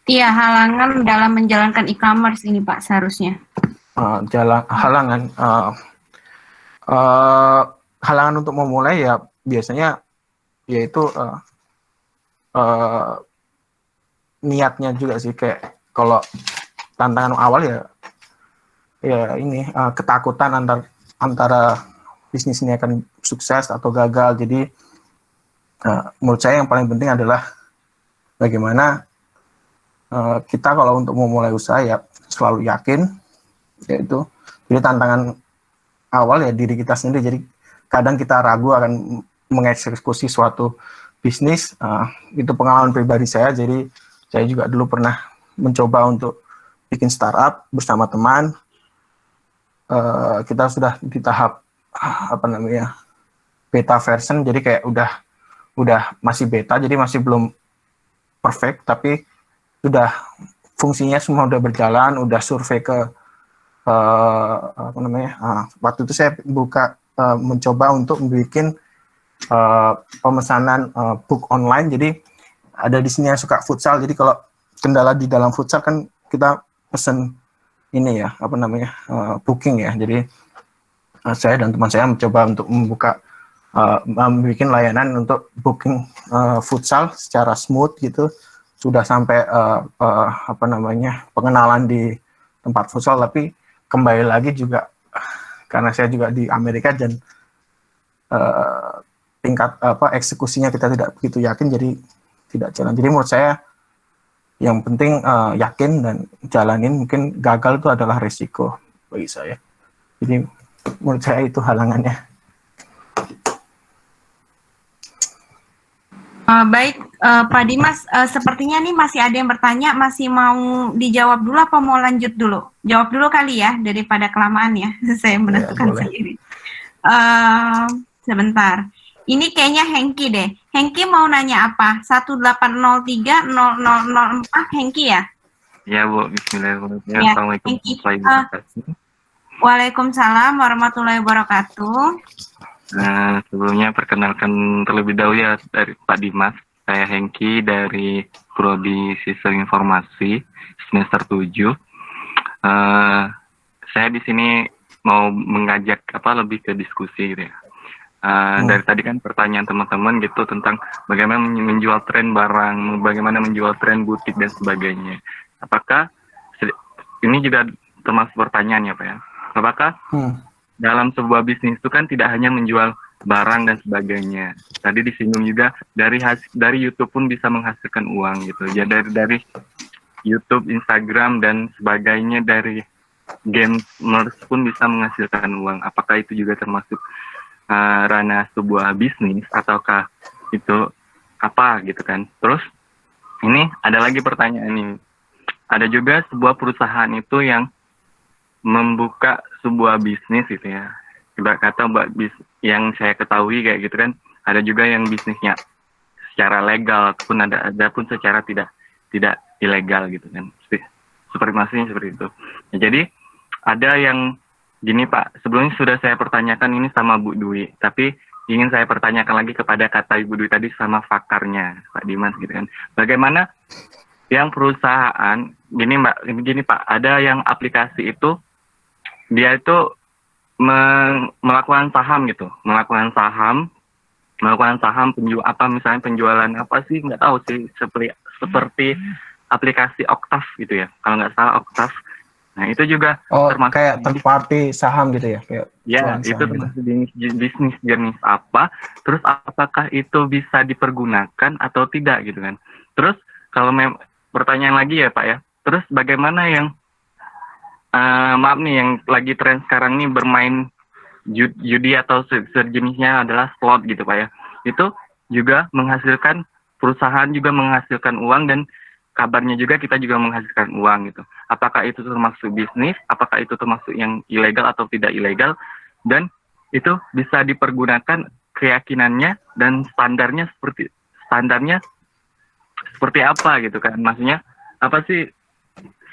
Iya, halangan dalam menjalankan e-commerce ini Pak seharusnya. Halangan untuk memulai ya biasanya yaitu niatnya juga sih. Kayak kalau tantangan awal ya ini ketakutan antara bisnis ini akan sukses atau gagal. Jadi menurut saya yang paling penting adalah bagaimana kita kalau untuk memulai usaha ya selalu yakin, yaitu jadi tantangan awal ya diri kita sendiri. Jadi kadang kita ragu akan mengeksekusi suatu bisnis. Itu pengalaman pribadi saya. Jadi saya juga dulu pernah mencoba untuk bikin startup bersama teman. Kita sudah di tahap beta version. Jadi kayak udah masih beta, jadi masih belum perfect, tapi sudah fungsinya semua udah berjalan, udah survei ke waktu itu saya mencoba untuk bikin pemesanan book online. Jadi ada di sini yang suka futsal, jadi kalau kendala di dalam futsal kan kita pesen ini ya, booking ya. Jadi saya dan teman saya mencoba untuk membuat layanan untuk booking futsal secara smooth gitu. Sudah sampai pengenalan di tempat futsal, tapi kembali lagi juga karena saya juga di Amerika dan tingkat eksekusinya kita tidak begitu yakin, jadi tidak jalan. Jadi menurut saya yang penting yakin dan jalanin. Mungkin gagal itu adalah resiko bagi saya. Jadi menurut saya itu halangannya. Baik, Pak Dimas, sepertinya nih masih ada yang bertanya, masih mau dijawab dulu apa mau lanjut dulu? Jawab dulu kali ya, daripada kelamaan ya, saya menentukan sendiri. Sebentar, ini kayaknya Hengki deh. Hengki mau nanya apa? 180300004 Hengki ya? Ya Bu, bismillahirrahmanirrahim. Ya, Assalamualaikum warahmatullahi wabarakatuh. Waalaikumsalam warahmatullahi wabarakatuh. Sebelumnya perkenalkan terlebih dahulu ya dari Pak Dimas. Saya Hengki dari Prodi Sistem Informasi semester 7. Saya di sini mau mengajak lebih ke diskusi gitu ya. Dari tadi kan pertanyaan teman-teman gitu tentang bagaimana menjual tren barang, bagaimana menjual tren butik dan sebagainya. Apakah ini juga termasuk pertanyaan ya Pak ya? Apakah dalam sebuah bisnis itu kan tidak hanya menjual barang dan sebagainya. Tadi disinggung juga dari YouTube pun bisa menghasilkan uang gitu. Ya dari YouTube, Instagram dan sebagainya dari gamers pun bisa menghasilkan uang. Apakah itu juga termasuk ranah sebuah bisnis ataukah itu apa gitu kan? Terus ini ada lagi pertanyaan ini. Ada juga sebuah perusahaan itu yang membuka sebuah bisnis gitu ya. Ibarat kata yang saya ketahui kayak gitu kan, ada juga yang bisnisnya secara legal ataupun ada pun secara tidak ilegal gitu kan. Seperti maksudnya seperti itu. Ya, jadi ada yang gini Pak, sebelumnya sudah saya pertanyakan ini sama Bu Dwi, tapi ingin saya pertanyakan lagi kepada kata Ibu Dwi tadi sama fakarnya Pak Dimas gitu kan. Bagaimana yang perusahaan gini Pak, ada yang aplikasi itu dia itu melakukan saham gitu, melakukan saham misalnya penjualan apa sih nggak tahu sih, seperti aplikasi Octave gitu ya, kalau nggak salah Octave. Nah itu juga termasuk kayak third party saham gitu ya, kayak ya itu termasuk bisnis jenis apa, terus apakah itu bisa dipergunakan atau tidak gitu kan. Terus kalau pertanyaan lagi ya Pak ya, terus bagaimana yang maaf nih yang lagi tren sekarang nih bermain judi atau sejenisnya adalah slot gitu Pak ya, itu juga menghasilkan, perusahaan juga menghasilkan uang dan kabarnya juga kita juga menghasilkan uang gitu. Apakah itu termasuk bisnis, apakah itu termasuk yang ilegal atau tidak ilegal, dan itu bisa dipergunakan keyakinannya dan standarnya seperti apa gitu kan. Maksudnya apa sih,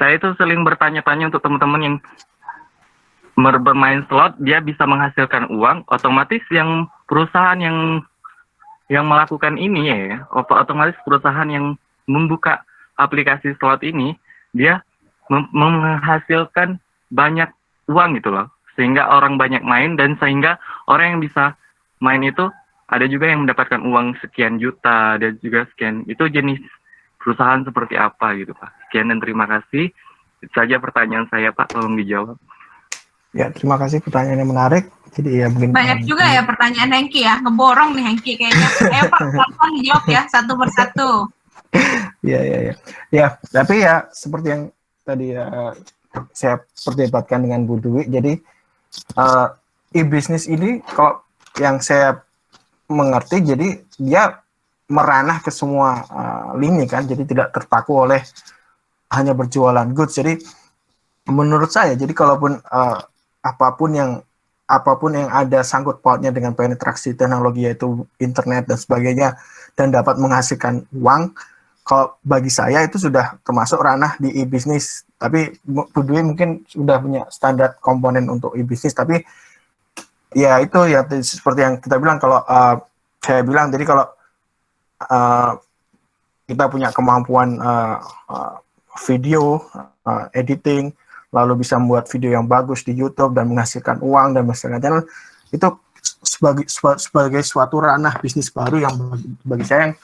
saya itu sering bertanya-tanya untuk teman-teman yang bermain slot, dia bisa menghasilkan uang, otomatis yang perusahaan yang melakukan ini ya, otomatis perusahaan yang membuka aplikasi slot ini, dia menghasilkan banyak uang gitu loh, sehingga orang banyak main dan sehingga orang yang bisa main itu ada juga yang mendapatkan uang sekian juta dan juga sekian. Itu jenis perusahaan seperti apa gitu Pak. Sekian dan terima kasih. Itu saja pertanyaan saya Pak, tolong dijawab. Ya, terima kasih, pertanyaan yang menarik. Jadi ya mungkin Banyak juga ya pertanyaan Hengki ya, ngeborong nih Hengki kayaknya. Ayo Pak, tolong dijawab ya satu persatu. Ya, tapi ya seperti yang tadi saya perdebatkan dengan Bu Dwi, jadi e-bisnis ini kalau yang saya mengerti, jadi dia meranah ke semua lini kan, jadi tidak terpaku oleh hanya berjualan goods. Jadi menurut saya, jadi kalaupun apapun yang ada sangkut pautnya dengan penetrasi teknologi yaitu internet dan sebagainya dan dapat menghasilkan uang, kalau bagi saya itu sudah termasuk ranah di e-bisnis. Tapi Bu Dwi mungkin sudah punya standar komponen untuk e-bisnis, tapi ya itu ya seperti yang kita bilang, kalau saya bilang, jadi kalau kita punya kemampuan video editing, lalu bisa membuat video yang bagus di YouTube dan menghasilkan uang dan menghasilkan channel, itu sebagai suatu ranah bisnis baru yang bagi saya yang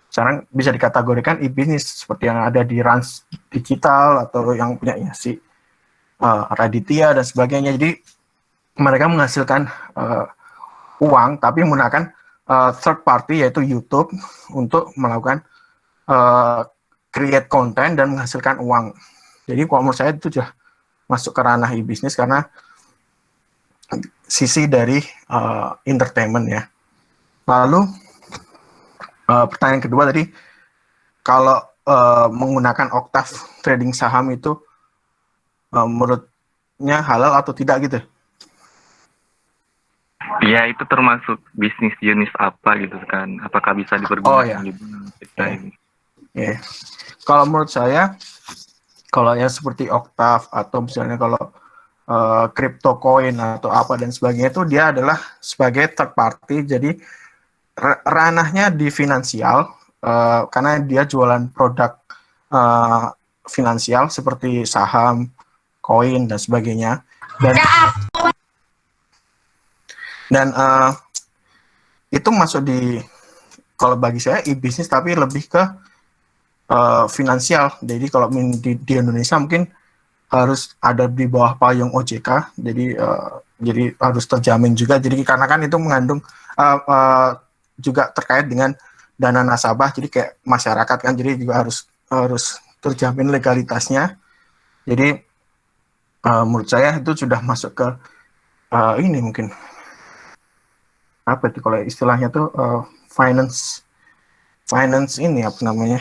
sekarang bisa dikategorikan e-bisnis, seperti yang ada di Rans Digital atau yang punya si Raditya dan sebagainya. Jadi mereka menghasilkan uang tapi menggunakan third party yaitu YouTube untuk melakukan create content dan menghasilkan uang. Jadi kalau menurut saya itu sudah masuk ke ranah e-bisnis karena sisi dari entertainment ya. Lalu pertanyaan kedua tadi, kalau menggunakan Octave trading saham itu menurutnya halal atau tidak gitu? Ya itu termasuk bisnis jenis apa gitu kan? Apakah bisa dipergunakan gitu? Ya. Kalau menurut saya, kalau yang seperti Octave atau misalnya kalau crypto coin atau apa dan sebagainya, itu dia adalah sebagai third party, jadi ranahnya di finansial, karena dia jualan produk finansial seperti saham, koin dan sebagainya, dan itu masuk di, kalau bagi saya e-bisnis tapi lebih ke finansial. Jadi kalau di Indonesia mungkin harus ada di bawah payung OJK, jadi harus terjamin juga. Jadi karena kan itu mengandung juga terkait dengan dana nasabah, jadi kayak masyarakat kan, jadi juga harus terjamin legalitasnya. Jadi menurut saya itu sudah masuk ke ini mungkin apa itu kalau istilahnya tuh finance ini apa namanya,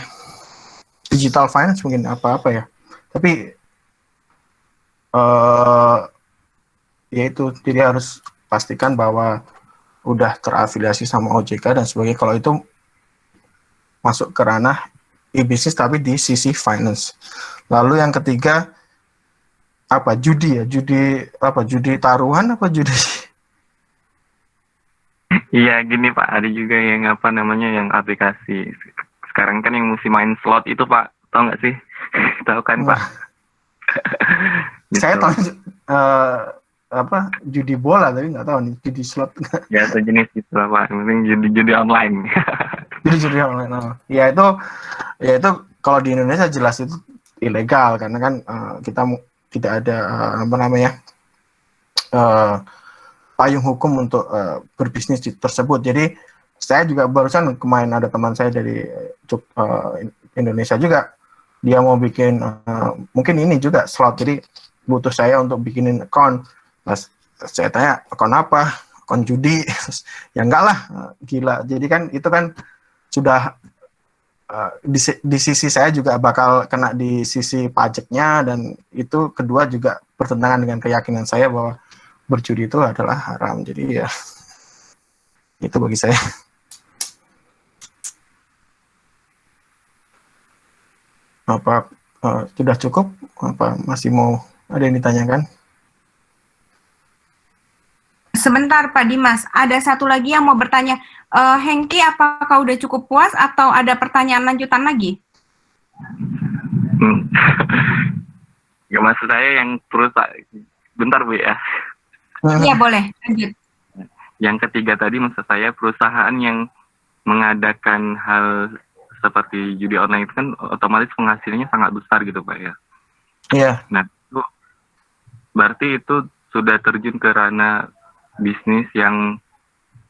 digital finance mungkin apa ya. Tapi ya itu, jadi harus pastikan bahwa udah terafiliasi sama OJK dan sebagainya. Kalau itu masuk ke ranah e-bisnis tapi di sisi finance. Lalu yang ketiga apa, judi taruhan apa judi? Iya gini Pak, ada juga yang apa namanya yang aplikasi sekarang kan yang mesti main slot itu Pak, tahu nggak sih? Tahu kan Pak? Gitu. Saya tahu apa judi bola tapi nggak tahu nih judi slot. Ya sejenis itu lah Pak, mungkin judi online. Judi online. Ya itu kalau di Indonesia jelas itu ilegal karena kan kita tidak ada apa namanya payung hukum untuk berbisnis tersebut. Jadi saya juga barusan kemarin ada teman saya dari Indonesia juga, dia mau bikin mungkin ini juga slot, jadi butuh saya untuk bikinin account. Pas saya tanya account apa, account judi, ya enggak lah, gila. Jadi kan itu kan sudah di sisi saya juga bakal kena di sisi pajaknya, dan itu kedua juga bertentangan dengan keyakinan saya bahwa berjudi itu adalah haram. Jadi ya itu bagi saya. Apa sudah cukup? Apa masih mau ada yang ditanyakan? Sebentar Pak Dimas, ada satu lagi yang mau bertanya. Hengki, apakah udah cukup puas atau ada pertanyaan lanjutan lagi? Ya, maksud saya yang terus bentar Bu ya. Iya boleh, lanjut. Yang ketiga tadi maksud saya perusahaan yang mengadakan hal seperti judi online itu kan otomatis penghasilannya sangat besar gitu Pak ya. Iya. Nah itu berarti itu sudah terjun ke ranah bisnis yang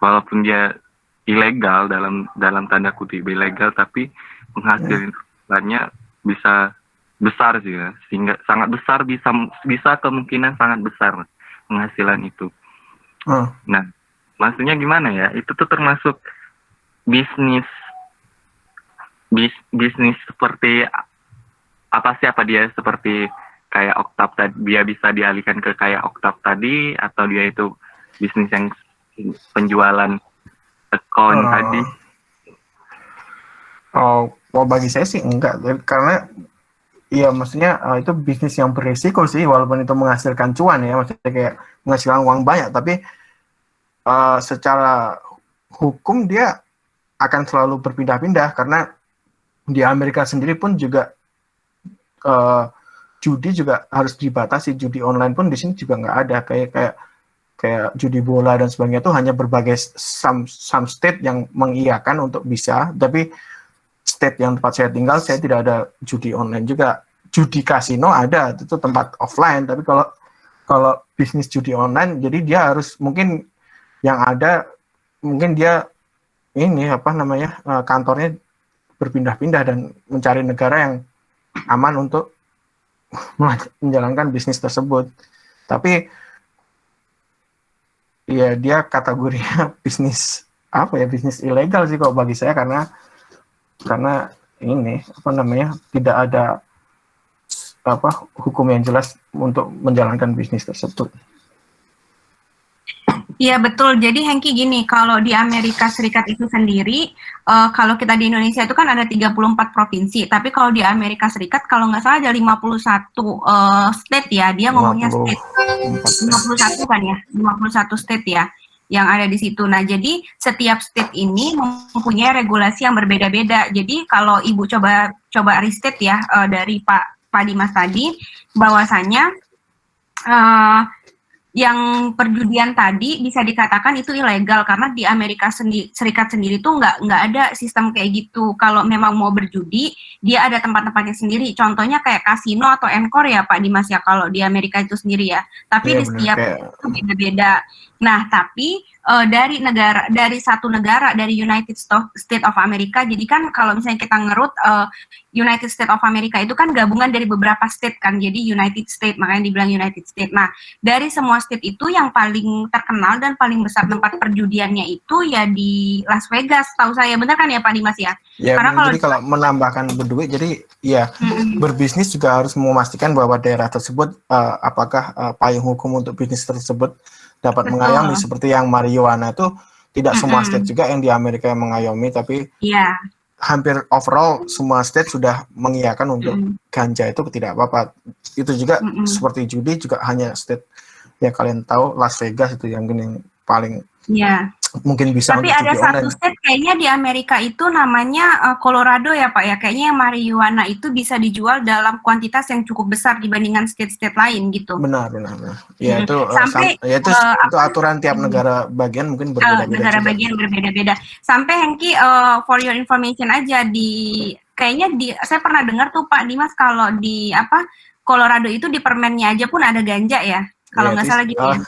walaupun dia ilegal dalam tanda kutip ilegal, tapi penghasilannya bisa besar sih ya, sehingga sangat besar, bisa kemungkinan sangat besar penghasilan itu. Nah maksudnya gimana ya, itu tuh termasuk bisnis seperti apa sih, apa dia seperti kayak Oktav tadi, dia bisa dialihkan ke kayak Oktav tadi, atau dia itu bisnis yang penjualan account tadi? Bagi saya sih enggak, karena iya maksudnya itu bisnis yang berisiko sih, walaupun itu menghasilkan cuan ya, maksudnya kayak menghasilkan uang banyak, tapi secara hukum dia akan selalu berpindah-pindah, karena di Amerika sendiri pun juga judi juga harus dibatasi. Judi online pun di sini juga nggak ada, kayak judi bola dan sebagainya itu hanya berbagai some state yang mengiyakan untuk bisa, tapi state yang tempat saya tinggal saya tidak ada judi online juga. Judi kasino ada, itu tempat offline, tapi kalau bisnis judi online, jadi dia harus mungkin yang ada mungkin dia ini apa namanya kantornya berpindah-pindah dan mencari negara yang aman untuk menjalankan bisnis tersebut. Tapi ya dia kategorinya bisnis apa ya, bisnis ilegal sih kalau bagi saya, karena ini apa namanya tidak ada apa hukum yang jelas untuk menjalankan bisnis tersebut. Iya betul, jadi Hengki gini, kalau di Amerika Serikat itu sendiri, kalau kita di Indonesia itu kan ada 34 provinsi, tapi kalau di Amerika Serikat kalau nggak salah ada 51 state ya, dia ngomongnya state, 51 kan ya, 51 state ya, yang ada di situ. Nah jadi setiap state ini mempunyai regulasi yang berbeda-beda, jadi kalau Ibu coba restate ya dari Pak Dimas tadi, bahwasanya yang perjudian tadi bisa dikatakan itu ilegal karena di Amerika Serikat sendiri tuh nggak ada sistem kayak gitu. Kalau memang mau berjudi, dia ada tempat-tempatnya sendiri. Contohnya kayak kasino atau encore ya Pak Dimas ya, kalau di Amerika itu sendiri ya. Tapi di setiap itu beda-beda. Nah tapi dari satu negara, dari United States of America. Jadi kan kalau misalnya kita ngerut United States of America itu kan gabungan dari beberapa state kan, jadi United States, makanya dibilang United States. Nah, dari semua state itu yang paling terkenal dan paling besar tempat perjudiannya itu ya di Las Vegas, tahu saya, benar kan ya Pak Dimas ya? Ya, Karena jadi kalau menambahkan berduit, jadi ya berbisnis juga harus memastikan bahwa daerah tersebut apakah payung hukum untuk bisnis tersebut dapat mengayomi, seperti yang marijuana itu tidak semua state juga yang di Amerika yang mengayomi, tapi hampir overall semua state sudah mengiyakan untuk ganja itu tidak apa-apa. Itu juga seperti judi juga hanya state yang kalian tahu, Las Vegas itu yang paling mungkin bisa. Tapi ada satu state kayaknya di Amerika itu namanya Colorado ya Pak ya, kayaknya yang marijuana itu bisa dijual dalam kuantitas yang cukup besar dibandingkan state-state lain gitu. Benar. Ya itu sampai itu aturan tiap negara bagian mungkin berbeda-beda. Negara bagian berbeda-beda. Sampai Hengki for your information aja, saya pernah dengar tuh Pak Dimas kalau di Colorado itu di permennya aja pun ada ganja ya, kalau nggak salah gitu ya.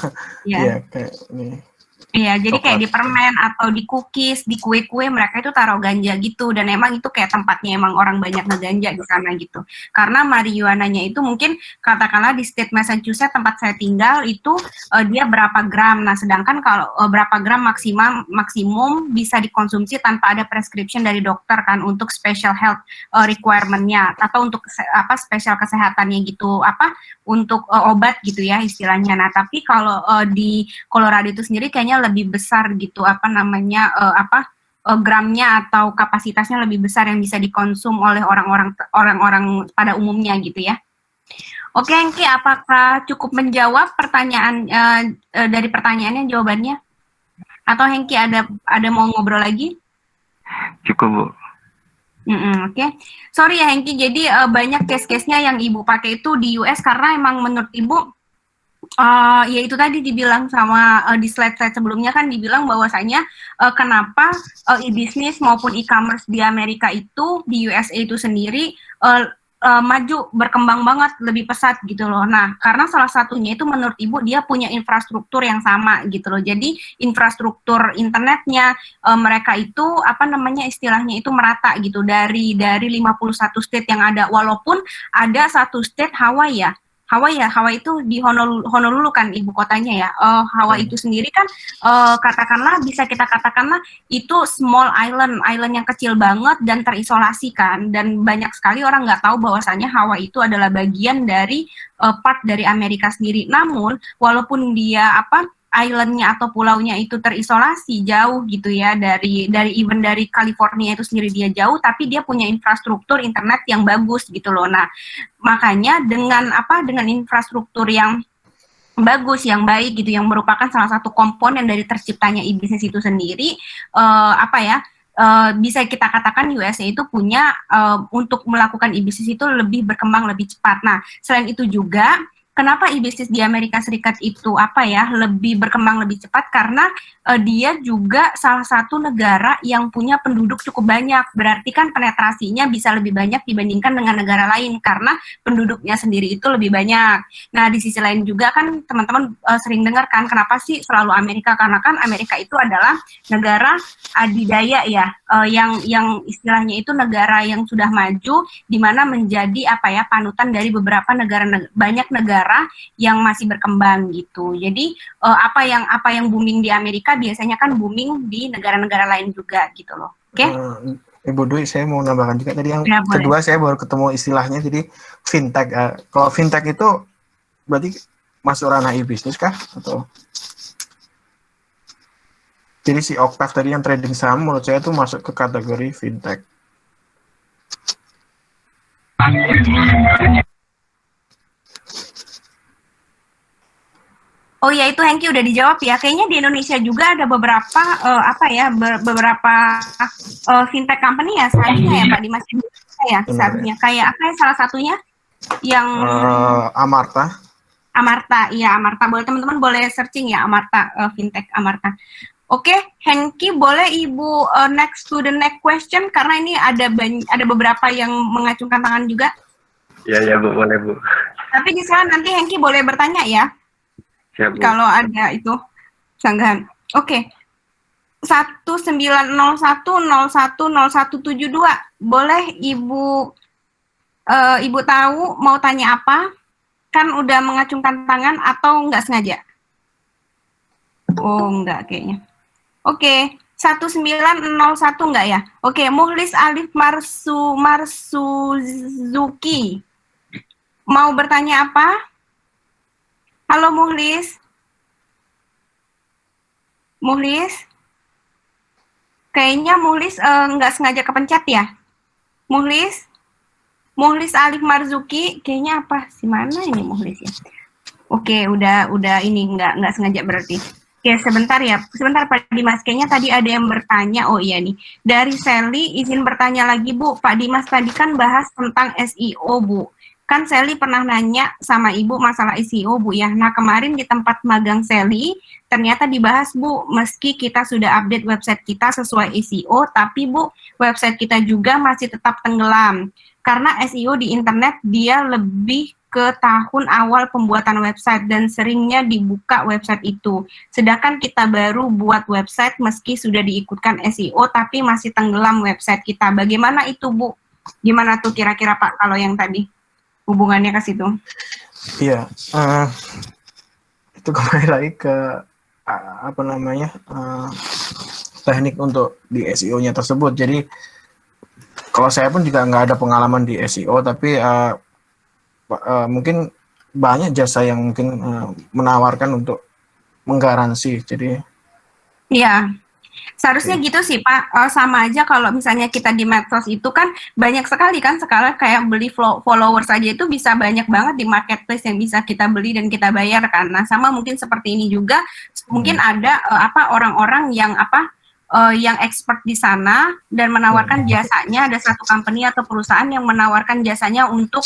Iya, kayak ini. Iya, jadi kayak di permen atau di cookies, di kue-kue mereka itu taruh ganja gitu, dan emang itu kayak tempatnya emang orang banyak ngeganja di sana gitu. Karena marijuananya itu mungkin katakanlah di state Massachusetts tempat saya tinggal itu dia berapa gram. Nah, sedangkan kalau berapa gram maksimum bisa dikonsumsi tanpa ada prescription dari dokter kan, untuk special health requirement-nya atau untuk spesial kesehatannya gitu, untuk obat gitu ya istilahnya. Nah, tapi kalau di Colorado itu sendiri kayaknya lebih besar gitu, gramnya atau kapasitasnya lebih besar yang bisa dikonsum oleh orang-orang pada umumnya gitu ya. Oke, Hengki, apakah cukup menjawab pertanyaan dari pertanyaannya, jawabannya? Atau Hengki ada mau ngobrol lagi? Cukup, Bu. Oke. Sorry ya Hengki, jadi banyak case-case-nya yang Ibu pakai itu di US karena emang menurut Ibu ya itu tadi dibilang sama di slide sebelumnya kan dibilang bahwasanya kenapa e-bisnis maupun e-commerce di Amerika itu, di USA itu sendiri maju, berkembang banget, lebih pesat gitu loh. Nah, karena salah satunya itu menurut Ibu dia punya infrastruktur yang sama gitu loh. Jadi infrastruktur internetnya mereka itu istilahnya itu merata gitu dari 51 state yang ada, walaupun ada satu state Hawaii itu di Honolulu kan ibu kotanya ya. Hawaii itu sendiri kan bisa kita katakanlah itu small island yang kecil banget dan terisolasi kan, dan banyak sekali orang nggak tahu bahwasannya Hawaii itu adalah bagian dari part dari Amerika sendiri. Namun walaupun dia islandnya atau pulaunya itu terisolasi jauh gitu ya dari California itu sendiri dia jauh, tapi dia punya infrastruktur internet yang bagus gitu loh. Nah, makanya dengan infrastruktur yang bagus, yang baik gitu, yang merupakan salah satu komponen dari terciptanya e-bisnis itu sendiri, bisa kita katakan USA itu punya untuk melakukan e-bisnis itu lebih berkembang lebih cepat. Nah, selain itu juga kenapa e-bisnis di Amerika Serikat itu lebih berkembang lebih cepat, karena dia juga salah satu negara yang punya penduduk cukup banyak, berarti kan penetrasinya bisa lebih banyak dibandingkan dengan negara lain karena penduduknya sendiri itu lebih banyak. Nah, di sisi lain juga kan teman-teman sering dengar kan kenapa sih selalu Amerika, karena kan Amerika itu adalah negara adidaya ya, yang istilahnya itu negara yang sudah maju, di mana menjadi panutan dari beberapa banyak negara yang masih berkembang gitu. Jadi apa yang booming di Amerika biasanya kan booming di negara-negara lain juga gitu loh. Oke? Ibu Dwi, saya mau nambahkan juga tadi yang kedua, saya baru ketemu istilahnya, jadi fintech. Kalau fintech itu berarti masuk ranah e-bisnis kah? Atau jadi si Octave tadi yang trading saham menurut saya itu masuk ke kategori fintech. Oh ya, itu Hengki udah dijawab ya. Kayaknya di Indonesia juga ada beberapa fintech company ya seharusnya ya Pak Dimas ya, seharusnya. Kayak salah satunya yang Amarta. Iya Amarta. Teman-teman boleh searching ya Amarta, fintech Amarta. Oke, Hengki, boleh Ibu next to the next question karena ini ada beberapa yang mengacungkan tangan juga. Ya Bu, boleh Bu. Tapi di sana nanti Hengki boleh bertanya ya. Siap, Bu. Kalau ada itu sanggahan. Oke. 1901010172. Boleh Ibu tahu mau tanya apa? Kan udah mengacungkan tangan atau nggak sengaja? Oh, nggak kayaknya. Oke, 1901 nggak ya? Oke, Muhlis Alif Marsuzuki. Mau bertanya apa? Halo Muhlis. Muhlis? Kayaknya Muhlis nggak sengaja kepencet ya? Muhlis? Muhlis Alif Marzuki, kayaknya apa? Si mana ini Muhlis ya? Oke, udah ini nggak sengaja berarti. Oke, sebentar ya. Sebentar Pak Dimas, kayaknya tadi ada yang bertanya. Oh iya nih. Dari Sally izin bertanya lagi Bu. Pak Dimas tadi kan bahas tentang SEO Bu. Kan Sally pernah nanya sama Ibu masalah SEO Bu ya. Nah, kemarin di tempat magang Sally ternyata dibahas Bu, meski kita sudah update website kita sesuai SEO, tapi Bu, website kita juga masih tetap tenggelam. Karena SEO di internet dia lebih ke tahun awal pembuatan website dan seringnya dibuka website itu. Sedangkan kita baru buat website meski sudah diikutkan SEO tapi masih tenggelam website kita. Bagaimana itu Bu? Gimana tuh kira-kira Pak kalau yang tadi hubungannya ke situ? Iya, itu kembali lagi ke apa namanya teknik untuk di SEO-nya tersebut. Jadi kalau saya pun juga nggak ada pengalaman di SEO, tapi mungkin banyak jasa yang mungkin menawarkan untuk menggaransi. Jadi iya, seharusnya gitu sih Pak. Sama aja kalau misalnya kita di medsos itu kan banyak sekali kan sekarang kayak beli followers aja itu bisa banyak banget di marketplace yang bisa kita beli dan kita bayar kan. Nah, sama mungkin seperti ini juga mungkin ada orang-orang yang yang expert di sana dan menawarkan jasanya. Ada satu company atau perusahaan yang menawarkan jasanya untuk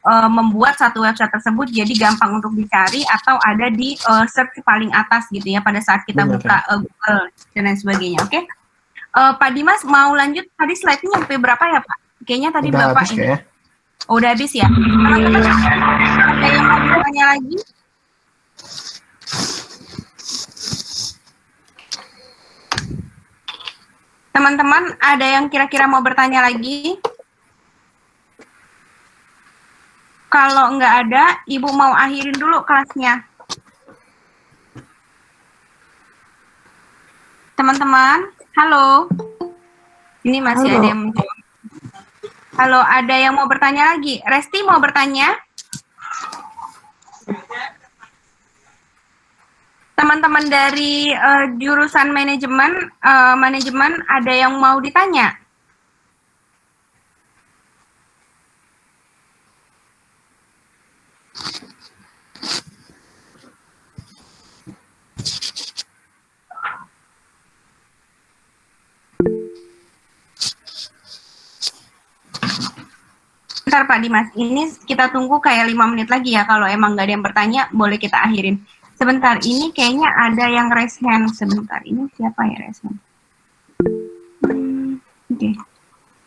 membuat satu website tersebut jadi gampang untuk dicari atau ada di search paling atas gitu ya pada saat kita buka Google dan lain sebagainya. Oke, Pak Dimas mau lanjut tadi slide-nya sampai berapa ya Pak? Kayaknya tadi udah Bapak habis ini. kayaknya. Oh, udah habis ya. Teman-teman ada yang mau bertanya lagi? Teman-teman ada yang kira-kira mau bertanya lagi? Kalau nggak ada, Ibu mau akhirin dulu kelasnya. Teman-teman, halo. Ini masih ada yang menjawab. Halo, ada yang mau bertanya lagi? Resti mau bertanya? Teman-teman dari jurusan manajemen ada yang mau ditanya? Bentar Pak Dimas, ini kita tunggu kayak 5 menit lagi ya. Kalau emang nggak ada yang bertanya, boleh kita akhirin. Sebentar, ini kayaknya ada yang raise hand. Sebentar, ini siapa ya raise hand?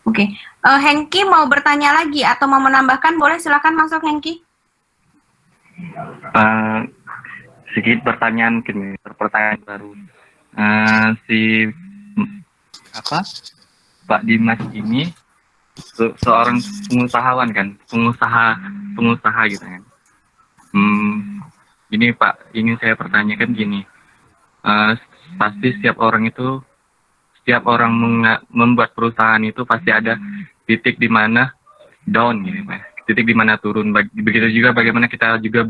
Oke. Hengki mau bertanya lagi atau mau menambahkan? Boleh, silakan masuk Hengki. Sedikit pertanyaan baru. Pak Dimas ini seorang pengusahawan kan, pengusaha gitu kan. Ini Pak, ingin saya pertanyakan gini, pasti setiap orang membuat perusahaan itu pasti ada titik di mana down gitu Pak, titik di mana turun. Begitu juga bagaimana kita juga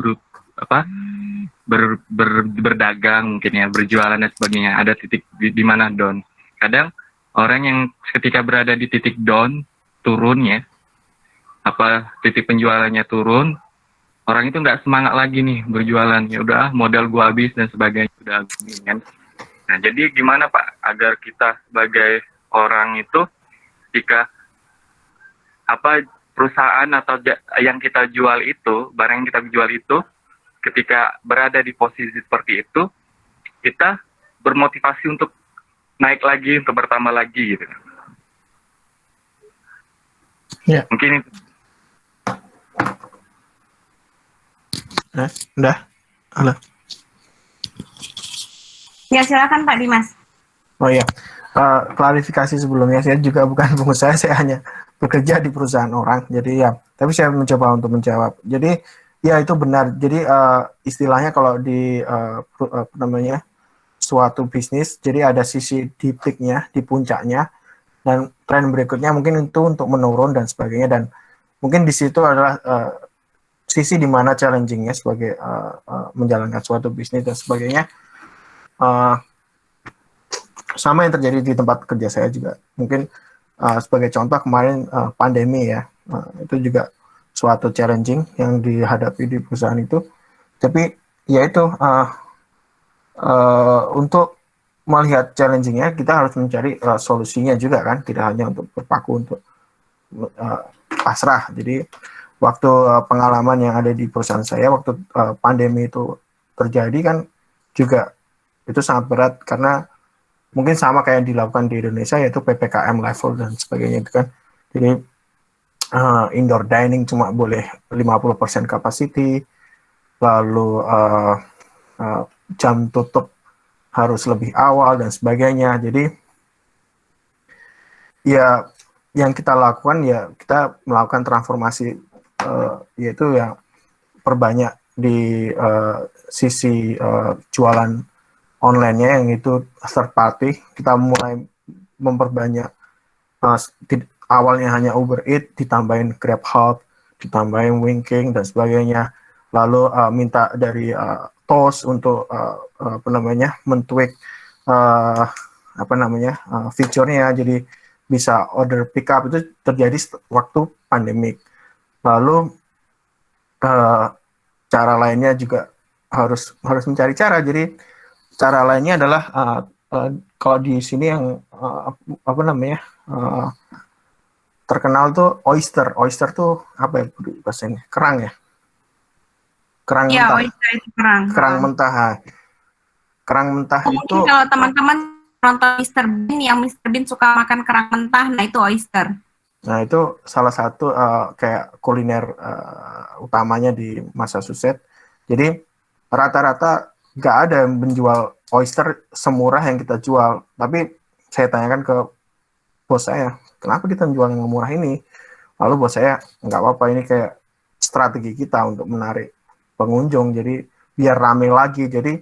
berdagang mungkin ya, berjualan dan sebagainya, ada titik di mana down. Kadang orang yang ketika berada di titik down, turun ya, titik penjualannya turun, orang itu nggak semangat lagi nih berjualan, ya udah modal gua habis dan sebagainya, udah habis kan. Nah, jadi gimana Pak agar kita sebagai orang itu ketika perusahaan atau yang kita jual itu, barang yang kita jual itu, ketika berada di posisi seperti itu, kita bermotivasi untuk naik lagi, untuk bertambah lagi gitu. Ya. Mungkin itu. Udah. Halo. Ya, silakan Pak Dimas. Oh iya, klarifikasi sebelumnya, saya juga bukan pengusaha, saya hanya bekerja di perusahaan orang. Jadi ya, tapi saya mencoba untuk menjawab. Jadi ya itu benar. Jadi istilahnya kalau di apa namanya, suatu bisnis, jadi ada sisi di peaknya, di puncaknya, dan tren berikutnya mungkin itu untuk menurun dan sebagainya. Dan mungkin di situ adalah sisi di mana challenging-nya sebagai menjalankan suatu bisnis dan sebagainya. Sama yang terjadi di tempat kerja saya juga. Mungkin sebagai contoh kemarin pandemi ya, itu juga suatu challenging yang dihadapi di perusahaan itu. Tapi ya itu untuk melihat challenging-nya kita harus mencari solusinya juga kan, tidak hanya untuk berpaku untuk pasrah. Jadi waktu pengalaman yang ada di perusahaan saya waktu pandemi itu terjadi kan juga itu sangat berat karena mungkin sama kayak yang dilakukan di Indonesia yaitu PPKM level dan sebagainya itu kan. Jadi indoor dining cuma boleh 50% capacity, lalu jam tutup harus lebih awal dan sebagainya. Jadi ya yang kita lakukan ya kita melakukan transformasi yaitu ya perbanyak di sisi jualan online-nya yang itu third party. Kita mulai memperbanyak awalnya hanya Uber Eats, ditambahin GrabHub, ditambahin Winking dan sebagainya. Lalu minta dari Toast untuk apa namanya men-tweak apa namanya fiturnya jadi bisa order pick up. Itu terjadi waktu pandemik. Lalu cara lainnya juga harus mencari cara. Jadi cara lainnya adalah kalau di sini yang apa namanya terkenal tuh oyster. Oyster tuh apa ya bahasanya? Kerang ya? Kerang Ya, mentah. oyster itu kerang. Kerang mentah. Kerang mentah Mungkin itu kalau teman-teman nonton Mr. Bean, yang Mr. Bean suka makan kerang mentah, nah itu oyster. Nah, itu salah satu kayak kuliner utamanya di Massachusetts. Jadi rata-rata nggak ada yang menjual oyster semurah yang kita jual. Tapi saya tanyakan ke bos saya, kenapa kita jual yang murah ini? Lalu bos saya, nggak apa-apa, ini kayak strategi kita untuk menarik pengunjung. Jadi biar rame lagi. Jadi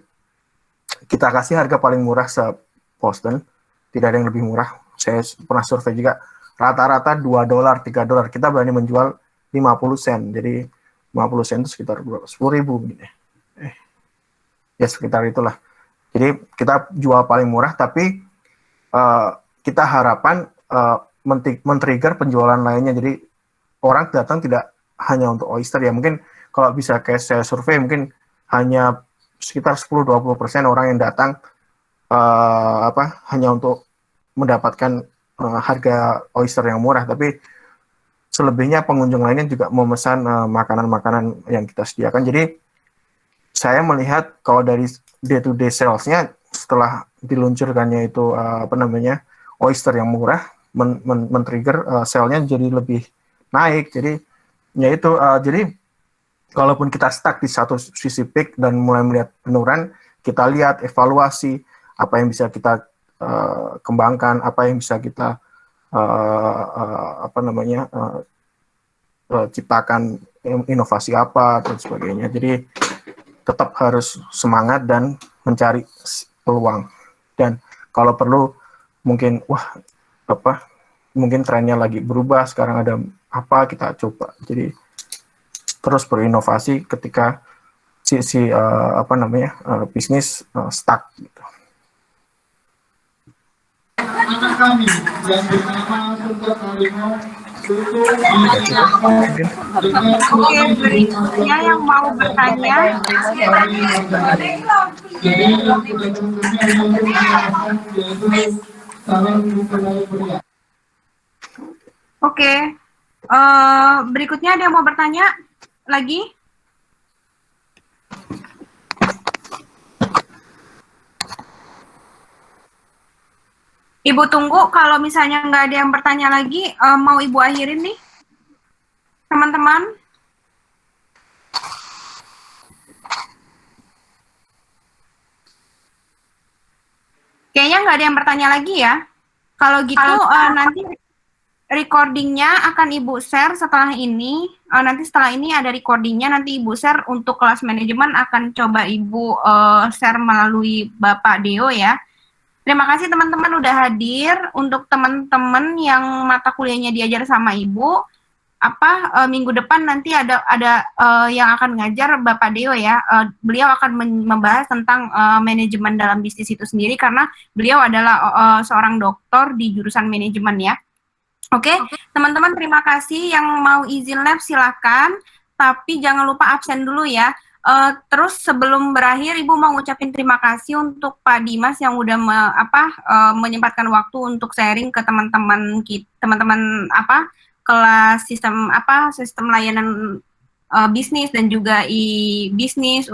kita kasih harga paling murah se-Boston. Tidak ada yang lebih murah. Saya pernah survei juga. Rata-rata $2, $3. Kita berani menjual 50 sen. Jadi 50 sen itu sekitar 10.000. Ya sekitar itulah. Jadi kita jual paling murah, tapi kita harapan men-trigger penjualan lainnya. Jadi orang datang tidak hanya untuk oyster ya. Mungkin kalau bisa kayak saya survei, mungkin hanya sekitar 10-20% orang yang datang hanya untuk mendapatkan harga oyster yang murah, tapi selebihnya pengunjung lainnya juga memesan makanan-makanan yang kita sediakan. Jadi saya melihat kalau dari day-to-day sales-nya setelah diluncurkannya itu apa namanya oyster yang murah, men-trigger sale-nya jadi lebih naik. Jadi ya itu jadi kalaupun kita stuck di satu sisi peak dan mulai melihat penurunan, kita lihat evaluasi apa yang bisa kita kembangkan, apa yang bisa kita apa namanya ciptakan inovasi apa dan sebagainya. Jadi tetap harus semangat dan mencari peluang. Dan kalau perlu mungkin mungkin trennya lagi berubah, sekarang ada apa kita coba. Jadi terus berinovasi ketika bisnis stuck gitu. Oke, berikutnya yang mau bertanya. Oke, berikutnya ada yang mau bertanya lagi? Ibu tunggu, kalau misalnya nggak ada yang bertanya lagi, mau Ibu akhirin nih, teman-teman. Kayaknya nggak ada yang bertanya lagi ya. Kalau gitu nanti recordingnya akan Ibu share setelah ini. Nanti setelah ini ada recordingnya, nanti Ibu share untuk kelas manajemen akan coba Ibu share melalui Bapak Deo ya. Terima kasih teman-teman udah hadir. Untuk teman-teman yang mata kuliahnya diajar sama Ibu, minggu depan nanti ada yang akan ngajar Bapak Deo ya. Beliau akan membahas tentang manajemen dalam bisnis itu sendiri karena beliau adalah seorang doktor di jurusan manajemen ya. Oke, teman-teman terima kasih. Yang mau izin lab silakan, tapi jangan lupa absen dulu ya. Terus sebelum berakhir, Ibu mau ngucapin terima kasih untuk Pak Dimas yang udah menyempatkan waktu untuk sharing ke teman-teman kelas sistem layanan bisnis dan juga e-bisnis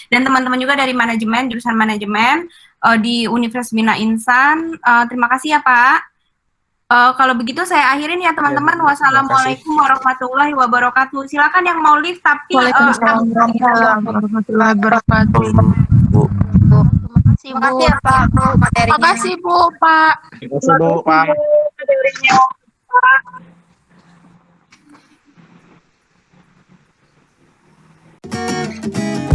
dan teman-teman juga dari manajemen, jurusan manajemen di Universitas Bina Insan. Terima kasih ya Pak. Kalau begitu saya akhirin ya teman-teman. Wassalamualaikum warahmatullahi wabarakatuh. Silakan yang mau live tapi Waalaikumsalam warahmatullahi wabarakatuh. Terima kasih ya Pak. Terima kasih Bu, Pak. Terima kasih Bu, Pak. Thank you.